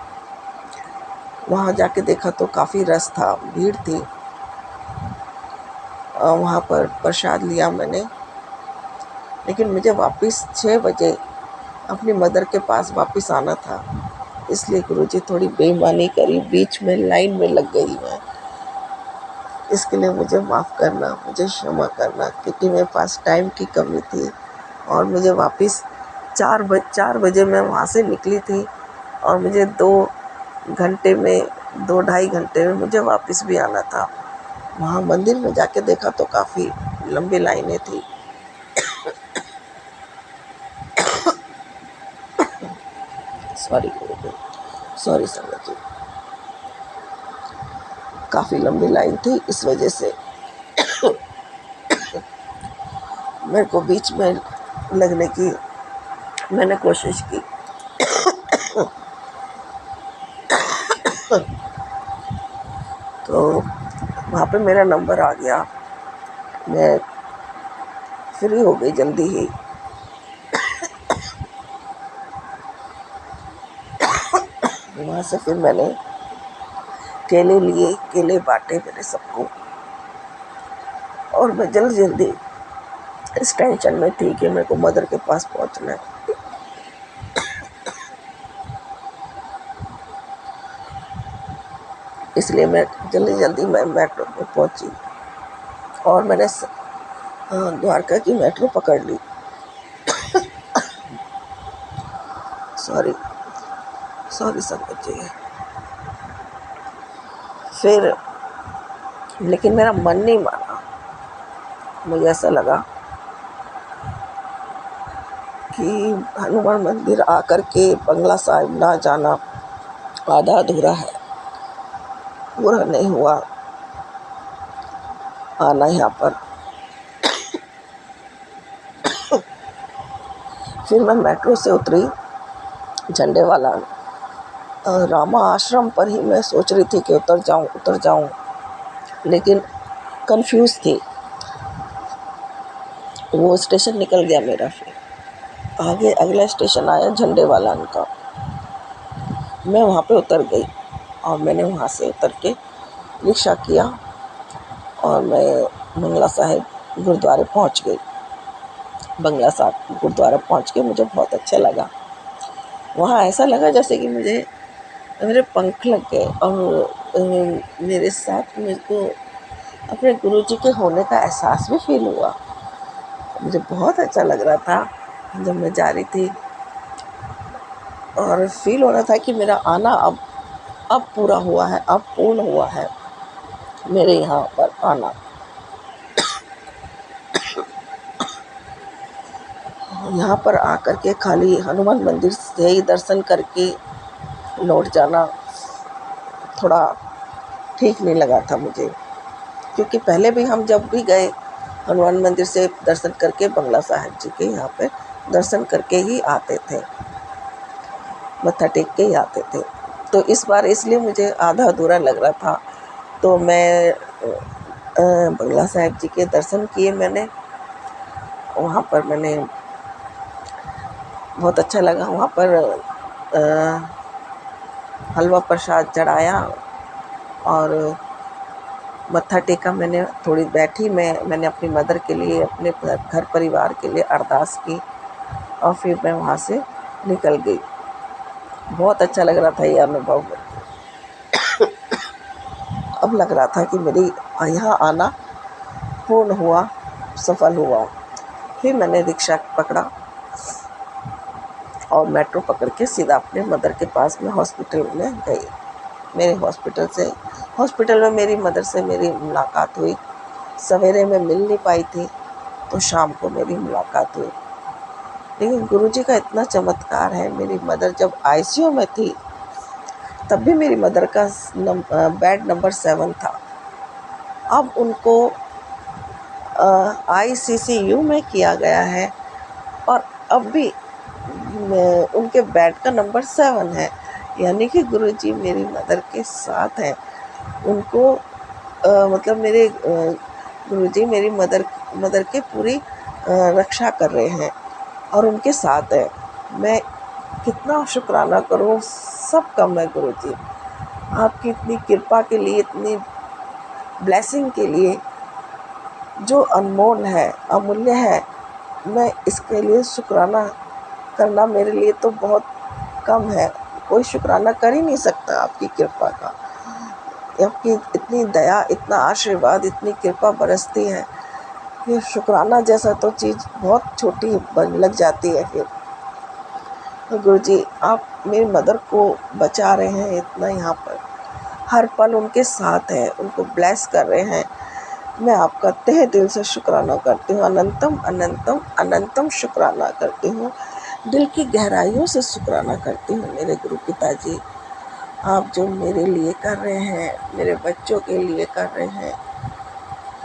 वहाँ जाके देखा तो काफ़ी रश था, भीड़ थी। वहाँ पर प्रसाद लिया मैंने, लेकिन मुझे वापस 6 बजे अपनी मदर के पास वापस आना था। इसलिए गुरुजी थोड़ी बेईमानी करी, बीच में लाइन में लग गई मैं। इसके लिए मुझे माफ़ करना, मुझे क्षमा करना, क्योंकि मेरे पास टाइम की कमी थी और मुझे वापस 4 बजे मैं वहाँ से निकली थी और मुझे 2-2.5 घंटे में मुझे वापस भी आना था। वहाँ मंदिर में जाके देखा तो काफ़ी लंबी लाइनें थी। सॉरी संगत जी, काफ़ी लंबी लाइन थी। इस वजह से मेरे को बीच में लगने की मैंने कोशिश की। तो वहाँ पे मेरा नंबर आ गया, मैं फ्री हो गई जल्दी ही। वहाँ से फिर मैंने केले बांटे मैंने सबको, और मैं जल्दी इस टेंशन में थी कि मेरे को मदर के पास पहुँचना है। इसलिए मैं जल्दी मेट्रो में पहुँची और मैंने द्वारका की मेट्रो पकड़ ली। सॉरी संगत जी। फिर लेकिन मेरा मन नहीं माना। मुझे ऐसा लगा कि हनुमान मंदिर आकर के बंगला साहिब ना जाना आधा अधूरा है, पूरा नहीं हुआ आना यहाँ पर। फिर मैं मेट्रो से उतरी झंडेवाला, रामा आश्रम पर ही मैं सोच रही थी कि उतर जाऊं, लेकिन कंफ्यूज थी। वो स्टेशन निकल गया मेरा। फिर आगे अगला स्टेशन आया झंडेवाला का। मैं वहाँ पे उतर गई और मैंने वहाँ से उतर के रिक्शा किया और मैं बंगला साहिब गुरुद्वारे पहुँच गई। बंगला साहिब गुरुद्वारा पहुँच के मुझे बहुत अच्छा लगा। वहाँ ऐसा लगा जैसे कि मेरे पंख लग गए और मेरे साथ मेरे को अपने गुरुजी के होने का एहसास भी फील हुआ। मुझे बहुत अच्छा लग रहा था जब मैं जा रही थी और फील हो रहा था कि मेरा आना अब पूरा हुआ है, अब पूर्ण हुआ है मेरे यहाँ पर आना। यहाँ पर आकर के खाली हनुमान मंदिर से ही दर्शन करके लौट जाना थोड़ा ठीक नहीं लगा था मुझे, क्योंकि पहले भी हम जब भी गए हनुमान मंदिर से दर्शन करके बंगला साहिब जी के यहाँ पे दर्शन करके ही आते थे, मत्था टेक के ही आते थे। तो इस बार इसलिए मुझे आधा अधूरा लग रहा था। तो मैं बंगला साहिब जी के दर्शन किए मैंने। वहाँ पर मैंने बहुत अच्छा लगा। वहाँ पर हलवा प्रसाद चढ़ाया और मत्था टेका। मैंने थोड़ी बैठी, मैंने अपनी मदर के लिए, अपने घर परिवार के लिए अरदास की और फिर मैं वहाँ से निकल गई। बहुत अच्छा लग रहा था ये अनुभव। अब लग रहा था कि मेरी यहाँ आना पूर्ण हुआ, सफल हुआ। फिर मैंने रिक्शा पकड़ा और मेट्रो पकड़ के सीधा अपने मदर के पास में हॉस्पिटल में गई। मेरे हॉस्पिटल में मेरी मदर से मेरी मुलाकात हुई। सवेरे में मिल नहीं पाई थी तो शाम को मेरी मुलाकात हुई। लेकिन गुरुजी का इतना चमत्कार है, मेरी मदर जब आईसीयू में थी तब भी मेरी मदर का बेड नंबर 7 था। अब उनको ICCU में किया गया है और अब भी उनके बेड का नंबर 7 है। यानी कि गुरुजी मेरी मदर के साथ हैं। उनको मतलब मेरे गुरुजी मेरी मदर के पूरी रक्षा कर रहे हैं और उनके साथ है। मैं कितना शुक्राना करूं, सब कम है गुरुजी। आपकी इतनी कृपा के लिए, इतनी ब्लेसिंग के लिए जो अनमोल है, अमूल्य है, मैं इसके लिए शुक्राना करना मेरे लिए तो बहुत कम है। कोई शुक्राना कर ही नहीं सकता आपकी कृपा का। आपकी इतनी दया, इतना आशीर्वाद, इतनी कृपा बरसती है कि शुक्राना जैसा तो चीज़ बहुत छोटी लग जाती है। फिर तो गुरुजी आप मेरी मदर को बचा रहे हैं इतना, यहाँ पर हर पल उनके साथ हैं, उनको ब्लेस कर रहे हैं। मैं आपका तहे दिल से शुक्राना करती हूँ, अनंतम अनंतम अनंतम शुक्राना करती हूँ, दिल की गहराइयों से शुक्राना करती हूँ मेरे गुरु पिताजी। आप जो मेरे लिए कर रहे हैं, मेरे बच्चों के लिए कर रहे हैं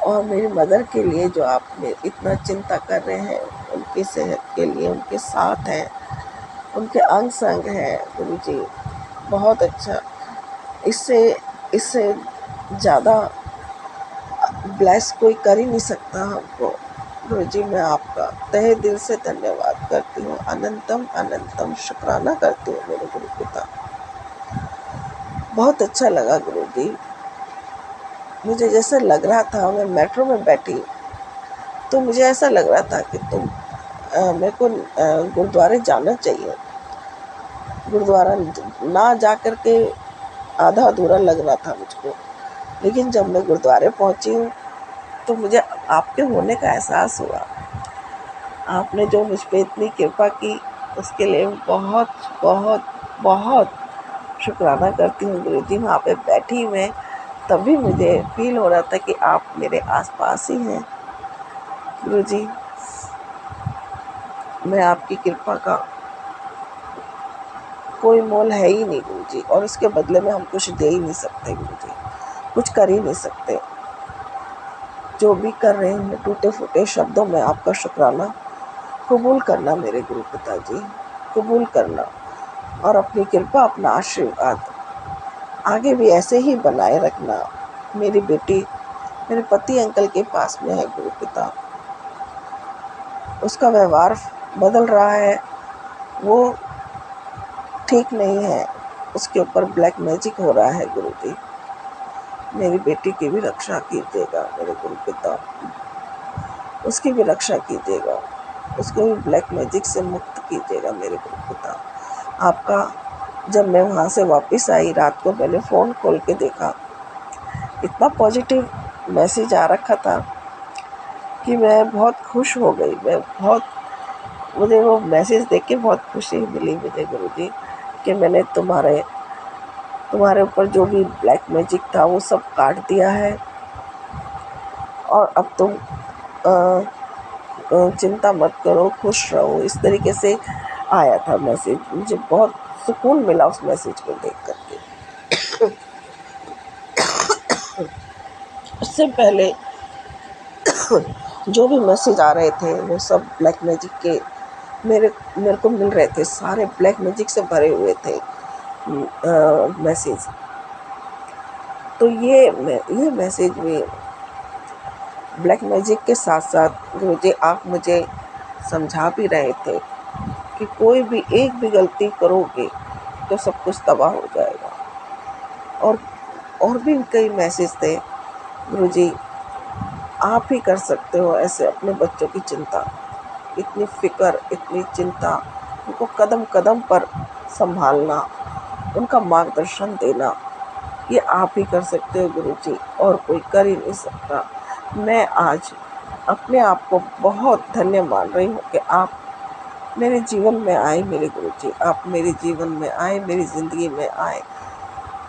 और मेरी मदर के लिए जो आप इतना चिंता कर रहे हैं, उनकी सेहत के लिए उनके साथ हैं, उनके अंग संग हैं गुरुजी। बहुत अच्छा, इससे ज़्यादा ब्लेस कोई कर ही नहीं सकता हमको। गुरुजी मैं आपका तहे दिल से धन्यवाद करती हूँ, अनंतम अनंतम शुक्राना करती हूँ मेरे गुरु पिता। बहुत अच्छा लगा गुरुजी। मुझे जैसे लग रहा था, मैं मेट्रो में बैठी तो मुझे ऐसा लग रहा था कि मेरे को गुरुद्वारे जाना चाहिए। गुरुद्वारा ना जा कर के आधा अधूरा लग रहा था मुझको। लेकिन जब मैं गुरुद्वारे पहुंची हूँ तो मुझे आपके होने का एहसास हुआ। आपने जो मुझ पर इतनी कृपा की उसके लिए बहुत बहुत बहुत शुक्राना करती हूँ गुरुजी। वहाँ पे बैठी मैं, तभी मुझे फील हो रहा था कि आप मेरे आसपास ही हैं। गुरुजी, मैं आपकी कृपा का कोई मोल है ही नहीं गुरुजी, और इसके बदले में हम कुछ दे ही नहीं सकते गुरुजी, कुछ कर ही नहीं सकते। जो भी कर रहे हैं टूटे फूटे शब्दों में आपका शुक्राना कबूल करना मेरे गुरु पिताजी, कबूल करना, और अपनी कृपा, अपना आशीर्वाद आगे भी ऐसे ही बनाए रखना। मेरी बेटी मेरे पति अंकल के पास में है गुरु पिता, उसका व्यवहार बदल रहा है, वो ठीक नहीं है, उसके ऊपर ब्लैक मैजिक हो रहा है गुरुजी। मेरी बेटी की भी रक्षा कीजिएगा मेरे गुरु पिता, उसकी भी रक्षा कीजिएगा, उसको भी ब्लैक मैजिक से मुक्त कीजिएगा मेरे गुरु पिता। आपका जब मैं वहाँ से वापस आई रात को, मैंने फ़ोन खोल के देखा, इतना पॉजिटिव मैसेज आ रखा था कि मैं बहुत खुश हो गई। मुझे वो मैसेज देख के बहुत खुशी मिली मुझे गुरुजी, कि मैंने तुम्हारे ऊपर जो भी ब्लैक मैजिक था वो सब काट दिया है, और अब तुम चिंता मत करो, खुश रहो। इस तरीके से आया था मैसेज। मुझे बहुत सुकून मिला उस मैसेज को देख करके। उससे पहले जो भी मैसेज आ रहे थे वो सब ब्लैक मैजिक के मेरे को मिल रहे थे, सारे ब्लैक मैजिक से भरे हुए थे मैसेज। तो ये मैसेज भी ब्लैक मैजिक के साथ साथ गुरुजी आप मुझे समझा भी रहे थे कि कोई भी एक भी गलती करोगे तो सब कुछ तबाह हो जाएगा। और भी कई मैसेज थे गुरुजी, आप ही कर सकते हो ऐसे अपने बच्चों की चिंता, इतनी फिक्र, इतनी चिंता, उनको कदम कदम पर संभालना, उनका मार्गदर्शन देना, ये आप ही कर सकते हो गुरुजी, और कोई कर ही नहीं सकता। मैं आज अपने आप को बहुत धन्य मान रही हूँ कि आप मेरे जीवन में आए मेरे गुरुजी, आप मेरे जीवन में आए, मेरी ज़िंदगी में आए,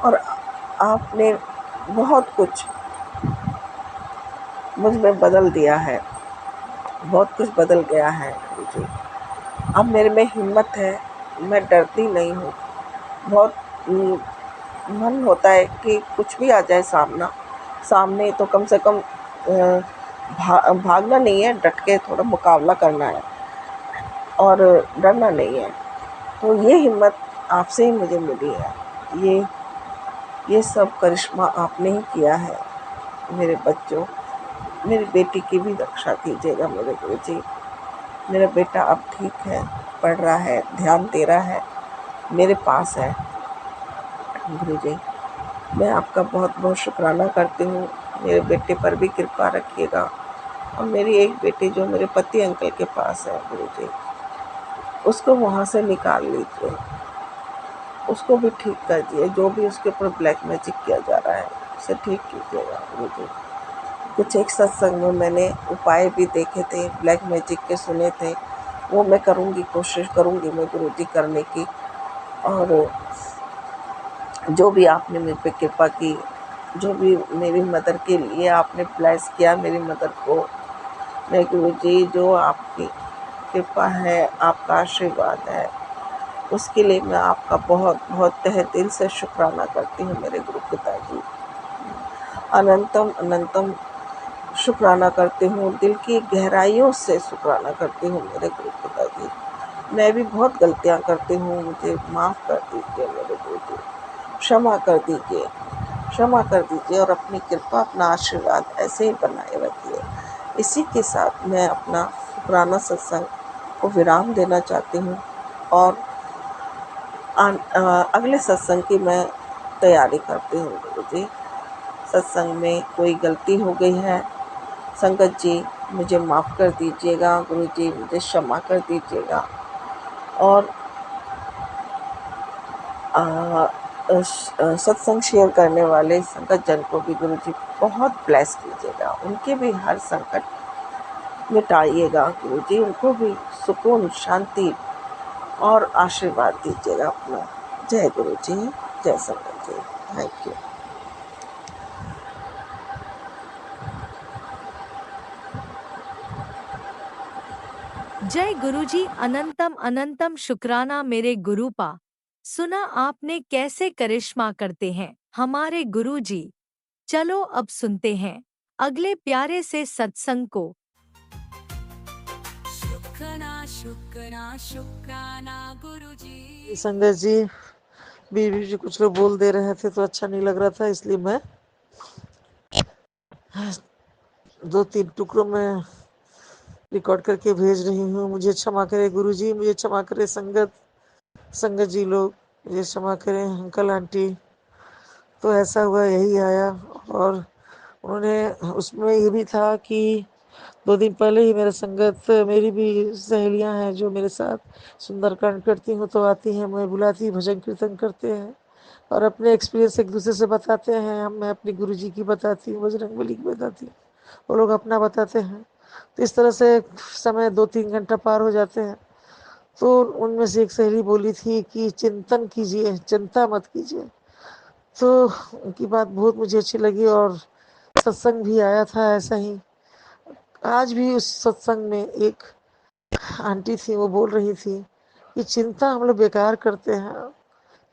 और आपने बहुत कुछ मुझ में बदल दिया है, बहुत कुछ बदल गया है गुरुजी। अब मेरे में हिम्मत है, मैं डरती नहीं हूँ। बहुत मन होता है कि कुछ भी आ जाए सामने तो कम से कम भागना नहीं है, डट के थोड़ा मुकाबला करना है और डरना नहीं है। तो ये हिम्मत आपसे ही मुझे मिली है। ये सब करिश्मा आपने ही किया है मेरे बच्चों। मेरी बेटी की भी रक्षा कीजिएगा मेरे गुरुजी। मेरा बेटा अब ठीक है, पढ़ रहा है, ध्यान दे रहा है, मेरे पास है गुरुजी। मैं आपका बहुत बहुत शुक्राना करती हूँ। मेरे बेटे पर भी कृपा रखिएगा, और मेरी एक बेटी जो मेरे पति अंकल के पास है गुरुजी, उसको वहाँ से निकाल लीजिए, उसको भी ठीक कर दिए। जो भी उसके ऊपर ब्लैक मैजिक किया जा रहा है उसे ठीक कीजिएगा गुरुजी। कुछ एक सत्संग में मैंने उपाय भी देखे थे, ब्लैक मैजिक के सुने थे, वो मैं करूँगी, कोशिश करूँगी मैं गुरुजी करने की। और जो भी आपने मेरे पे कृपा की, जो भी मेरी मदर के लिए आपने ब्लेस किया मेरी मदर को, मैं गुरुजी जो आपकी कृपा है, आपका आशीर्वाद है, उसके लिए मैं आपका बहुत बहुत तहे दिल से शुक्राना करती हूँ मेरे गुरु पिताजी। अनंतम अनंतम शुक्राना करती हूँ, दिल की गहराइयों से शुक्राना करती हूँ मेरे गुरु पिताजी। मैं भी बहुत गलतियाँ करती हूँ, मुझे माफ़ कर दीजिए मेरे गुरुजी, क्षमा कर दीजिए, क्षमा कर दीजिए, और अपनी कृपा, अपना आशीर्वाद ऐसे ही बनाए रखिए। इसी के साथ मैं अपना शुक्राना सत्संग को विराम देना चाहती हूँ, और अगले सत्संग की मैं तैयारी करती हूँ गुरुजी। सत्संग में कोई गलती हो गई है, संगत जी मुझे माफ़ कर दीजिएगा गुरुजी, मुझे क्षमा कर दीजिएगा, और सत्संग शेयर करने वाले संगत जन को भी गुरुजी बहुत ब्लेस कीजिएगा, उनके भी हर संकट मिटाइएगा गुरुजी, उनको भी सुकून, शांति और आशीर्वाद दीजिएगा अपना। जय गुरुजी, जय संगत जी, थैंक यू। जय गुरुजी। अनंतम अनंतम शुक्राना मेरे गुरुपा। सुना आपने कैसे करिश्मा करते हैं हमारे गुरुजी। चलो अब सुनते हैं अगले प्यारे से सत्संग को। शुक्राना शुक्राना शुक्राना गुरुजी। संगत जी, बीच बीच में कुछ लोग बोल दे रहे थे तो अच्छा नहीं लग रहा था, इसलिए मैं 2-3 टुकड़ों में रिकॉर्ड करके भेज रही हूँ। मुझे क्षमा करे गुरुजी, मुझे क्षमा करे संगत जी लोग, मुझे क्षमा करें अंकल आंटी। तो ऐसा हुआ, यही आया। और उन्होंने उसमें ये भी था कि 2 दिन पहले ही मेरा संगत, मेरी भी सहेलियां हैं जो मेरे साथ सुंदरकांड करती हूँ तो आती हैं, मैं बुलाती, भजन कीर्तन करते हैं और अपने एक्सपीरियंस एक दूसरे से बताते हैं। मैं अपनी गुरुजी की बताती हूँ, बजरंगबली की बताती हूँ, वो लोग अपना बताते हैं। तो इस तरह से समय 2-3 घंटा पार हो जाते हैं। तो उनमें से एक सहेली बोली थी कि चिंतन कीजिए, चिंता मत कीजिए। तो उनकी बात बहुत मुझे अच्छी लगी और सत्संग भी आया था ऐसा ही। आज भी उस सत्संग में एक आंटी थी, वो बोल रही थी कि चिंता हम लोग बेकार करते हैं,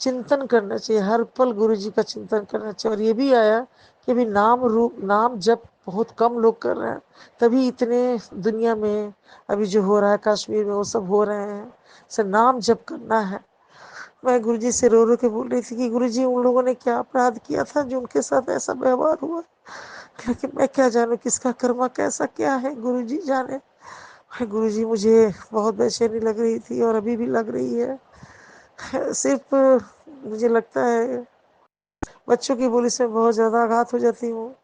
चिंतन करना चाहिए, हर पल गुरु जी का चिंतन करना चाहिए। और ये भी आया कि अभी नाम जप बहुत कम लोग कर रहे हैं, तभी इतने दुनिया में अभी जो हो रहा है कश्मीर में वो सब हो रहे हैं। से नाम जप करना है। मैं गुरुजी से रो रो के बोल रही थी कि गुरुजी उन लोगों ने क्या अपराध किया था जो उनके साथ ऐसा व्यवहार हुआ, लेकिन मैं क्या जानूं किसका कर्मा कैसा क्या है, गुरुजी जाने। गुरुजी मुझे बहुत बेचैनी लग रही थी और अभी भी लग रही है। सिर्फ मुझे लगता है बच्चों की बोली से बहुत ज़्यादा आघात हो जाती हूँ।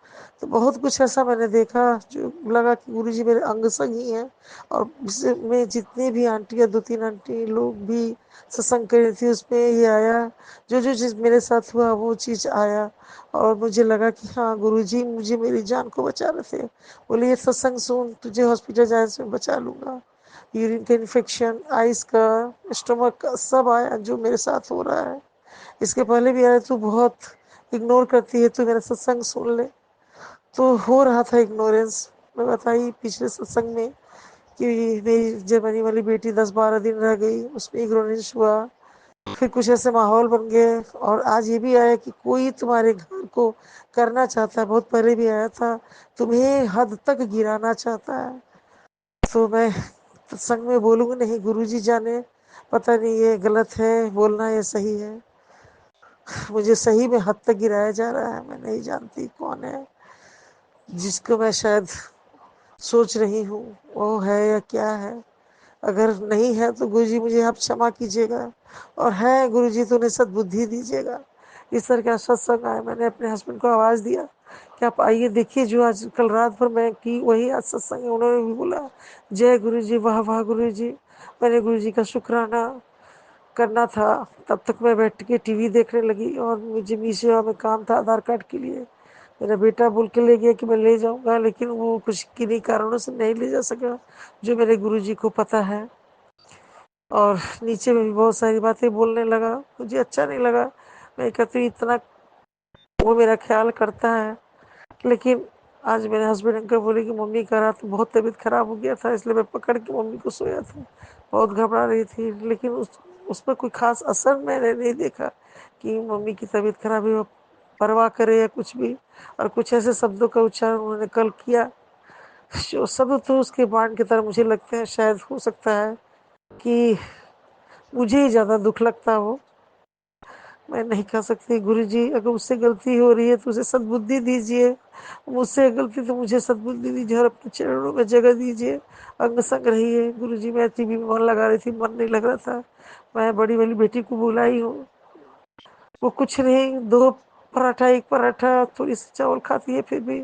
तो बहुत कुछ ऐसा मैंने देखा जो लगा कि गुरुजी मेरे अंग संग ही हैं। और में जितनी भी आंटियाँ, 2-3 आंटी लोग भी सत्संग कर रही थी, उसमें ये आया, जो जो चीज़ मेरे साथ हुआ वो चीज़ आया। और मुझे लगा कि हाँ गुरुजी मुझे मेरी जान को बचा रहे थे। बोले ये सत्संग सुन, तुझे हॉस्पिटल जाने से मैं बचा लूँगा। यूरिन का इन्फेक्शन, आइस का, स्टमक का, सब आया जो मेरे साथ हो रहा है। इसके पहले भी आया, तू बहुत इग्नोर करती है, तू मेरा सत्संग सुन ले। तो हो रहा था इग्नोरेंस। मैं बताई पिछले सत्संग में कि मेरी जर्मनी वाली बेटी 10-12 दिन रह गई, उसमें इग्नोरेंस हुआ। फिर कुछ ऐसे माहौल बन गए और आज ये भी आया कि कोई तुम्हारे घर को करना चाहता है, बहुत पहले भी आया था, तुम्हें हद तक गिराना चाहता है। तो मैं सत्संग में बोलूँगी नहीं, गुरुजी जाने, पता नहीं ये गलत है बोलना या सही है। मुझे सही में हद तक गिराया जा रहा है। मैं नहीं जानती कौन है जिसको मैं शायद सोच रही हूँ, वो है या क्या है। अगर नहीं है तो गुरुजी मुझे आप क्षमा कीजिएगा, और है गुरुजी तो उन्हें सद्बुद्धि दीजिएगा। इस तरह का सत्संग आया। मैंने अपने हस्बैंड को आवाज़ दिया कि आप आइए देखिए, जो आज कल रात भर मैं की वही आज सत्संग है। उन्होंने भी बोला जय गुरुजी, वाह वाह गुरुजी। मैंने गुरुजी का शुक्राना करना था, तब तक मैं बैठ के टीवी देखने लगी और मुझे मीसेवा में काम था आधार कार्ड के लिए। मेरा बेटा बोल के ले गया कि मैं ले जाऊंगा, लेकिन वो कुछ किन्हीं कारणों से नहीं ले जा सका, जो मेरे गुरुजी को पता है। और नीचे में भी बहुत सारी बातें बोलने लगा, मुझे अच्छा नहीं लगा। मैं कहती हूँ इतना वो मेरा ख्याल करता है। लेकिन आज मेरे हस्बैंड अंकल बोले कि मम्मी का रात बहुत तबीयत खराब हो गया था, इसलिए मैं पकड़ के मम्मी को सोया था। बहुत घबरा रही थी, लेकिन उस पर कोई खास असर मैंने नहीं देखा कि मम्मी की तबीयत खराब है, वो परवाह करे या कुछ भी। और कुछ ऐसे शब्दों का उच्चारण उन्होंने कल किया जो शब्द तो उसके बाण की तरह मुझे लगते हैं, शायद हो सकता है कि मुझे ही ज़्यादा दुख लगता हो। मैं नहीं कह सकती गुरुजी, अगर उससे गलती हो रही है तो उसे सद्बुद्धि दीजिए, मुझसे गलती तो मुझे सद्बुद्धि दीजिए और अपने चरणों में जगह दीजिए, अंग संग रहिए। गुरुजी मैं टीवी में मन लगा रही थी, मन नहीं लग रहा था। मैं बड़ी वाली बेटी को बुलाई हूँ, वो कुछ नहीं, 2 पराठा, 1 पराठा, थोड़ी सी चावल खाती है, फिर भी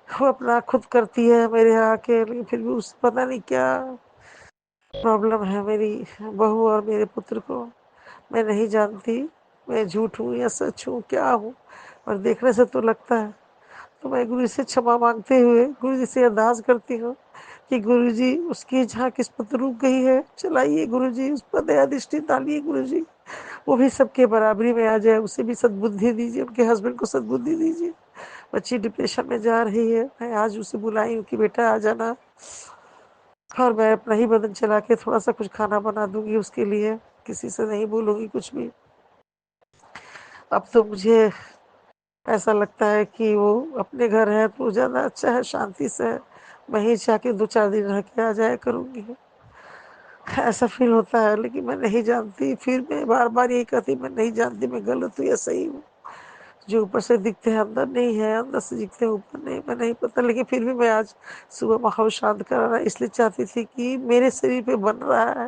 वो अपना खुद करती है मेरे यहाँ आके। लेकिन फिर भी उस पता नहीं क्या प्रॉब्लम है मेरी बहू और मेरे पुत्र को, मैं नहीं जानती। मैं झूठ हूँ या सच हूँ, क्या हूँ, और देखने से तो लगता है। तो मैं गुरु से क्षमा मांगते हुए गुरु जी से अरदास करती हूँ कि गुरु जी उसकी जहाँ किस्मत रुक गई है, चलाइए गुरु जी, उस पर दया दृष्टि डालिए गुरु जी, वो भी सबके बराबरी में आ जाए, उसे भी सद्बुद्धि दीजिए, उनके हस्बैंड को सद्बुद्धि दीजिए। बच्ची डिप्रेशन में जा रही है, मैं आज उसे बुलाई हूँ कि बेटा आ जाना, और मैं अपना ही बदन चला के थोड़ा सा कुछ खाना बना दूंगी उसके लिए, किसी से नहीं बोलूंगी कुछ भी। अब तो मुझे ऐसा लगता है कि वो अपने घर है तो ज़्यादा अच्छा है, शांति से है। मैं ही जाके 2-4 दिन रह के आ जाया करूँगी, ऐसा फील होता है। लेकिन मैं नहीं जानती, फिर मैं बार बार यही कहती मैं नहीं जानती मैं गलत हूँ या सही हूँ। जो ऊपर से दिखते हैं अंदर नहीं है, अंदर से दिखते हैं ऊपर नहीं, मैं नहीं पता। लेकिन फिर भी मैं आज सुबह माहौल शांत कराना इसलिए चाहती थी कि मेरे शरीर पे बन रहा है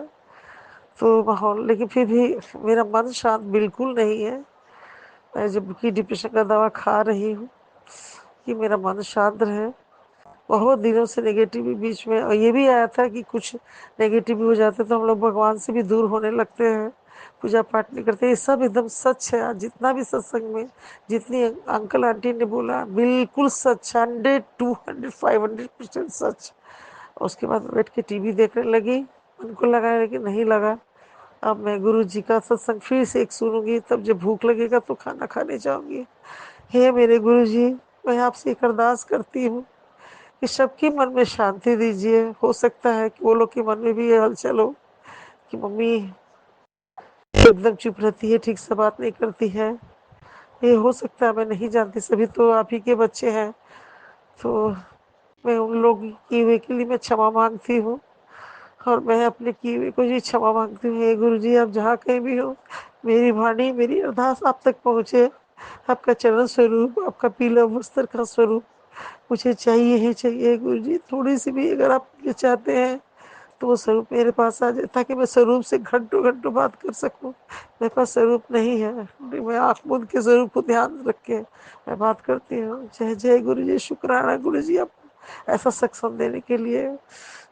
तो माहौल, लेकिन फिर भी मेरा मन शांत बिल्कुल नहीं है। मैं जबकि डिप्रेशन का दवा खा रही हूँ कि मेरा मन शांत रहे। बहुत दिनों से नेगेटिव भी बीच में, और ये भी आया था कि कुछ नेगेटिव हो जाते तो हम लोग भगवान से भी दूर होने लगते हैं, पूजा पाठ नहीं करते। ये सब एकदम सच है। आज जितना भी सत्संग में जितनी अंकल आंटी ने बोला बिल्कुल सच, 100, 200, 500% सच। और उसके बाद बैठ के टीवी देखने लगी, उनको लगा कि नहीं लगा। अब मैं गुरु जी का सत्संग फिर से एक सुनूंगी, तब जब भूख लगेगा तो खाना खाने जाऊंगी। हे मेरे गुरु जी, मैं आपसे एक अरदास करती हूँ कि सबके मन में शांति दीजिए। हो सकता है कि वो लोग के मन में भी ये हलचल हो कि मम्मी एकदम चुप रहती है, ठीक से बात नहीं करती है। ये हो सकता है, मैं नहीं जानती, सभी तो आप ही के बच्चे हैं। तो मैं उन लोग की हुए के लिए मैं क्षमा मांगती हूँ, और मैं अपने किए हुए को जी क्षमा मांगती हूँ। हे गुरु जी, आप जहाँ कहीं भी हो, मेरी वाणी मेरी अरदास आप तक पहुँचे। आपका चरण स्वरूप, आपका पीला वस्त्र का स्वरूप मुझे चाहिए ही चाहिए। गुरु जी, थोड़ी सी भी अगर आप ये चाहते हैं तो वो स्वरूप मेरे पास आ जाए, ताकि मैं स्वरूप से घंटों घंटों बात कर सकूं। मेरे पास स्वरूप नहीं है, मैं आँख मूंद के स्वरूप को ध्यान रख के मैं बात करती हूँ। जय जय गुरु जी, शुक्राना गुरु जी आप ऐसा सत्संग देने के लिए।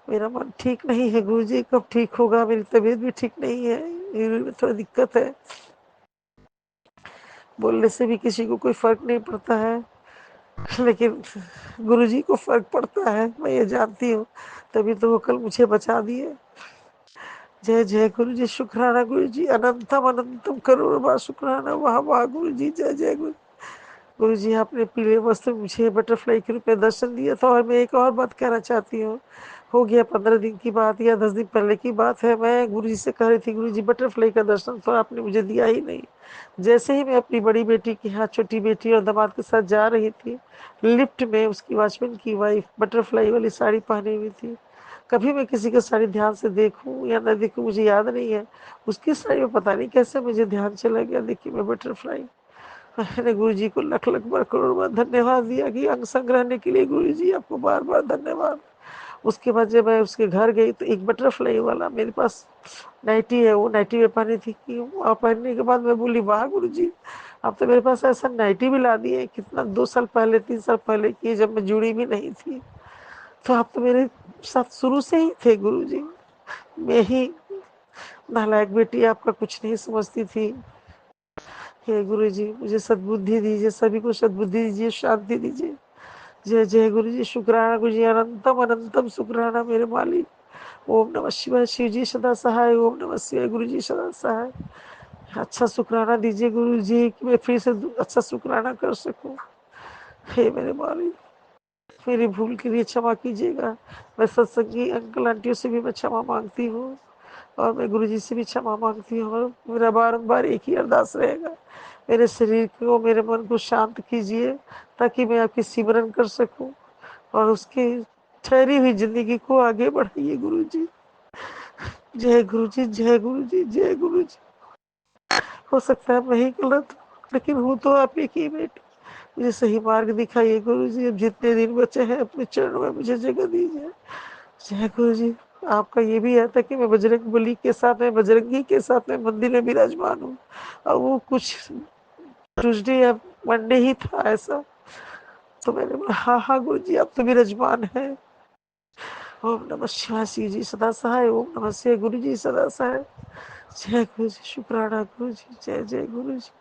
मेरा मन ठीक नहीं है गुरु जी, कब ठीक होगा? मेरी तबीयत भी ठीक नहीं है, यूरिन में थोड़ी दिक्कत है, बोलने से भी किसी को कोई फर्क नहीं पड़ता है, लेकिन गुरुजी को फर्क पड़ता है, मैं ये जानती हूँ। तभी तो वो कल मुझे बचा दिए। जय जय गुरु जी, शुक्राना गुरु जी, अनंतम अनंतम करोड़ बार शुक्राना। वाह वाह गुरु जी, जय जय गुरु। गुरु जी, आपने पीले वस्त्र मुझे बटरफ्लाई के रूप में दर्शन दिया था। और मैं एक और बात कहना चाहती हूँ, हो गया 15 दिन की बात या 10 दिन पहले की बात है, मैं गुरु जी से कह रही थी गुरु जी बटरफ्लाई का दर्शन तो आपने मुझे दिया ही नहीं। जैसे ही मैं अपनी बड़ी बेटी के यहाँ छोटी बेटी और दामाद के साथ जा रही थी, लिफ्ट में उसकी वॉचमैन की वाइफ बटरफ्लाई वाली साड़ी पहनी हुई थी। कभी मैं किसी की साड़ी ध्यान से देखूं या न देखूं मुझे याद नहीं है, उसकी साड़ी में पता नहीं कैसे मुझे ध्यान चला गया, देखिए मैं बटरफ्लाई। मैंने गुरु जी को लख लख बार करोड़ बार धन्यवाद दिया कि अंग संग रहने के लिए गुरु जी आपको बार बार धन्यवाद। उसके बाद जब मैं उसके घर गई तो एक बटरफ्लाई वाला मेरे पास नाइटी है, वो नाइटी में पहनी थी कि वहाँ पहनने के बाद मैं बोली वाह गुरु जी, आप तो मेरे पास ऐसा नाइटी भी ला दिए, कितना 2 साल पहले 3 साल पहले की, जब मैं जुड़ी भी नहीं थी। तो आप तो मेरे साथ शुरू से ही थे गुरु जी। मैं ही नालायक बेटी आपका कुछ नहीं समझती थी। हे गुरु जी, मुझे सद्बुद्धि दीजिए, सभी को सद्बुद्धि दीजिए, शांति दीजिए। जय जय गुरु जी, शुक्राना गुरु जी, अनंतम अनंतम शुक्राना मेरे मालिक। ओम नमः शिवाय, शिव जी सदा सहाय। ओम नमः शिवाय, गुरु जी सदा सहाय। अच्छा शुक्राना दीजिए गुरु जी कि मैं फिर से अच्छा शुक्राना कर सकूं। हे मेरे मालिक, मेरी भूल के लिए क्षमा कीजिएगा। मैं सत्संगी अंकल आंटियों से भी मैं क्षमा मांगती हूँ, और मैं गुरु जी से भी क्षमा मांगती हूँ। और मेरा बारंबार एक ही अरदास रहेगा, मेरे शरीर को मेरे मन को शांत कीजिए, ताकि मैं आपकी सिमरन कर सकूं और उसकी ठहरी हुई जिंदगी को आगे बढ़ाइए गुरु जी। जय गुरु जी, जय गुरु जी, जय गुरु जी। हो सकता है मैं ही गलत हूँ, लेकिन हूँ तो आप एक ही बेटी। मुझे सही मार्ग दिखाइए गुरु जी। अब जितने दिन बचे हैं अपने चरणों में मुझे जगह दीजिए। जय गुरु जी। आपका ये भी है था कि मैं बजरंग बली के साथ में, बजरंगी के साथ में मंदिर में विराजमान हूँ, और वो कुछ ट्यूसडे या मंडे ही था ऐसा। तो मैंने बोला हाँ हाँ गुरु जी, आप तो विराजमान है। ओम नमः शिवाय, शिव जी सदा सहाय। ओम नमः शिवाय, गुरु जी सदा सहाय। जय गुरु जी, शुक्राना गुरु जी, जय जय गुरु जी।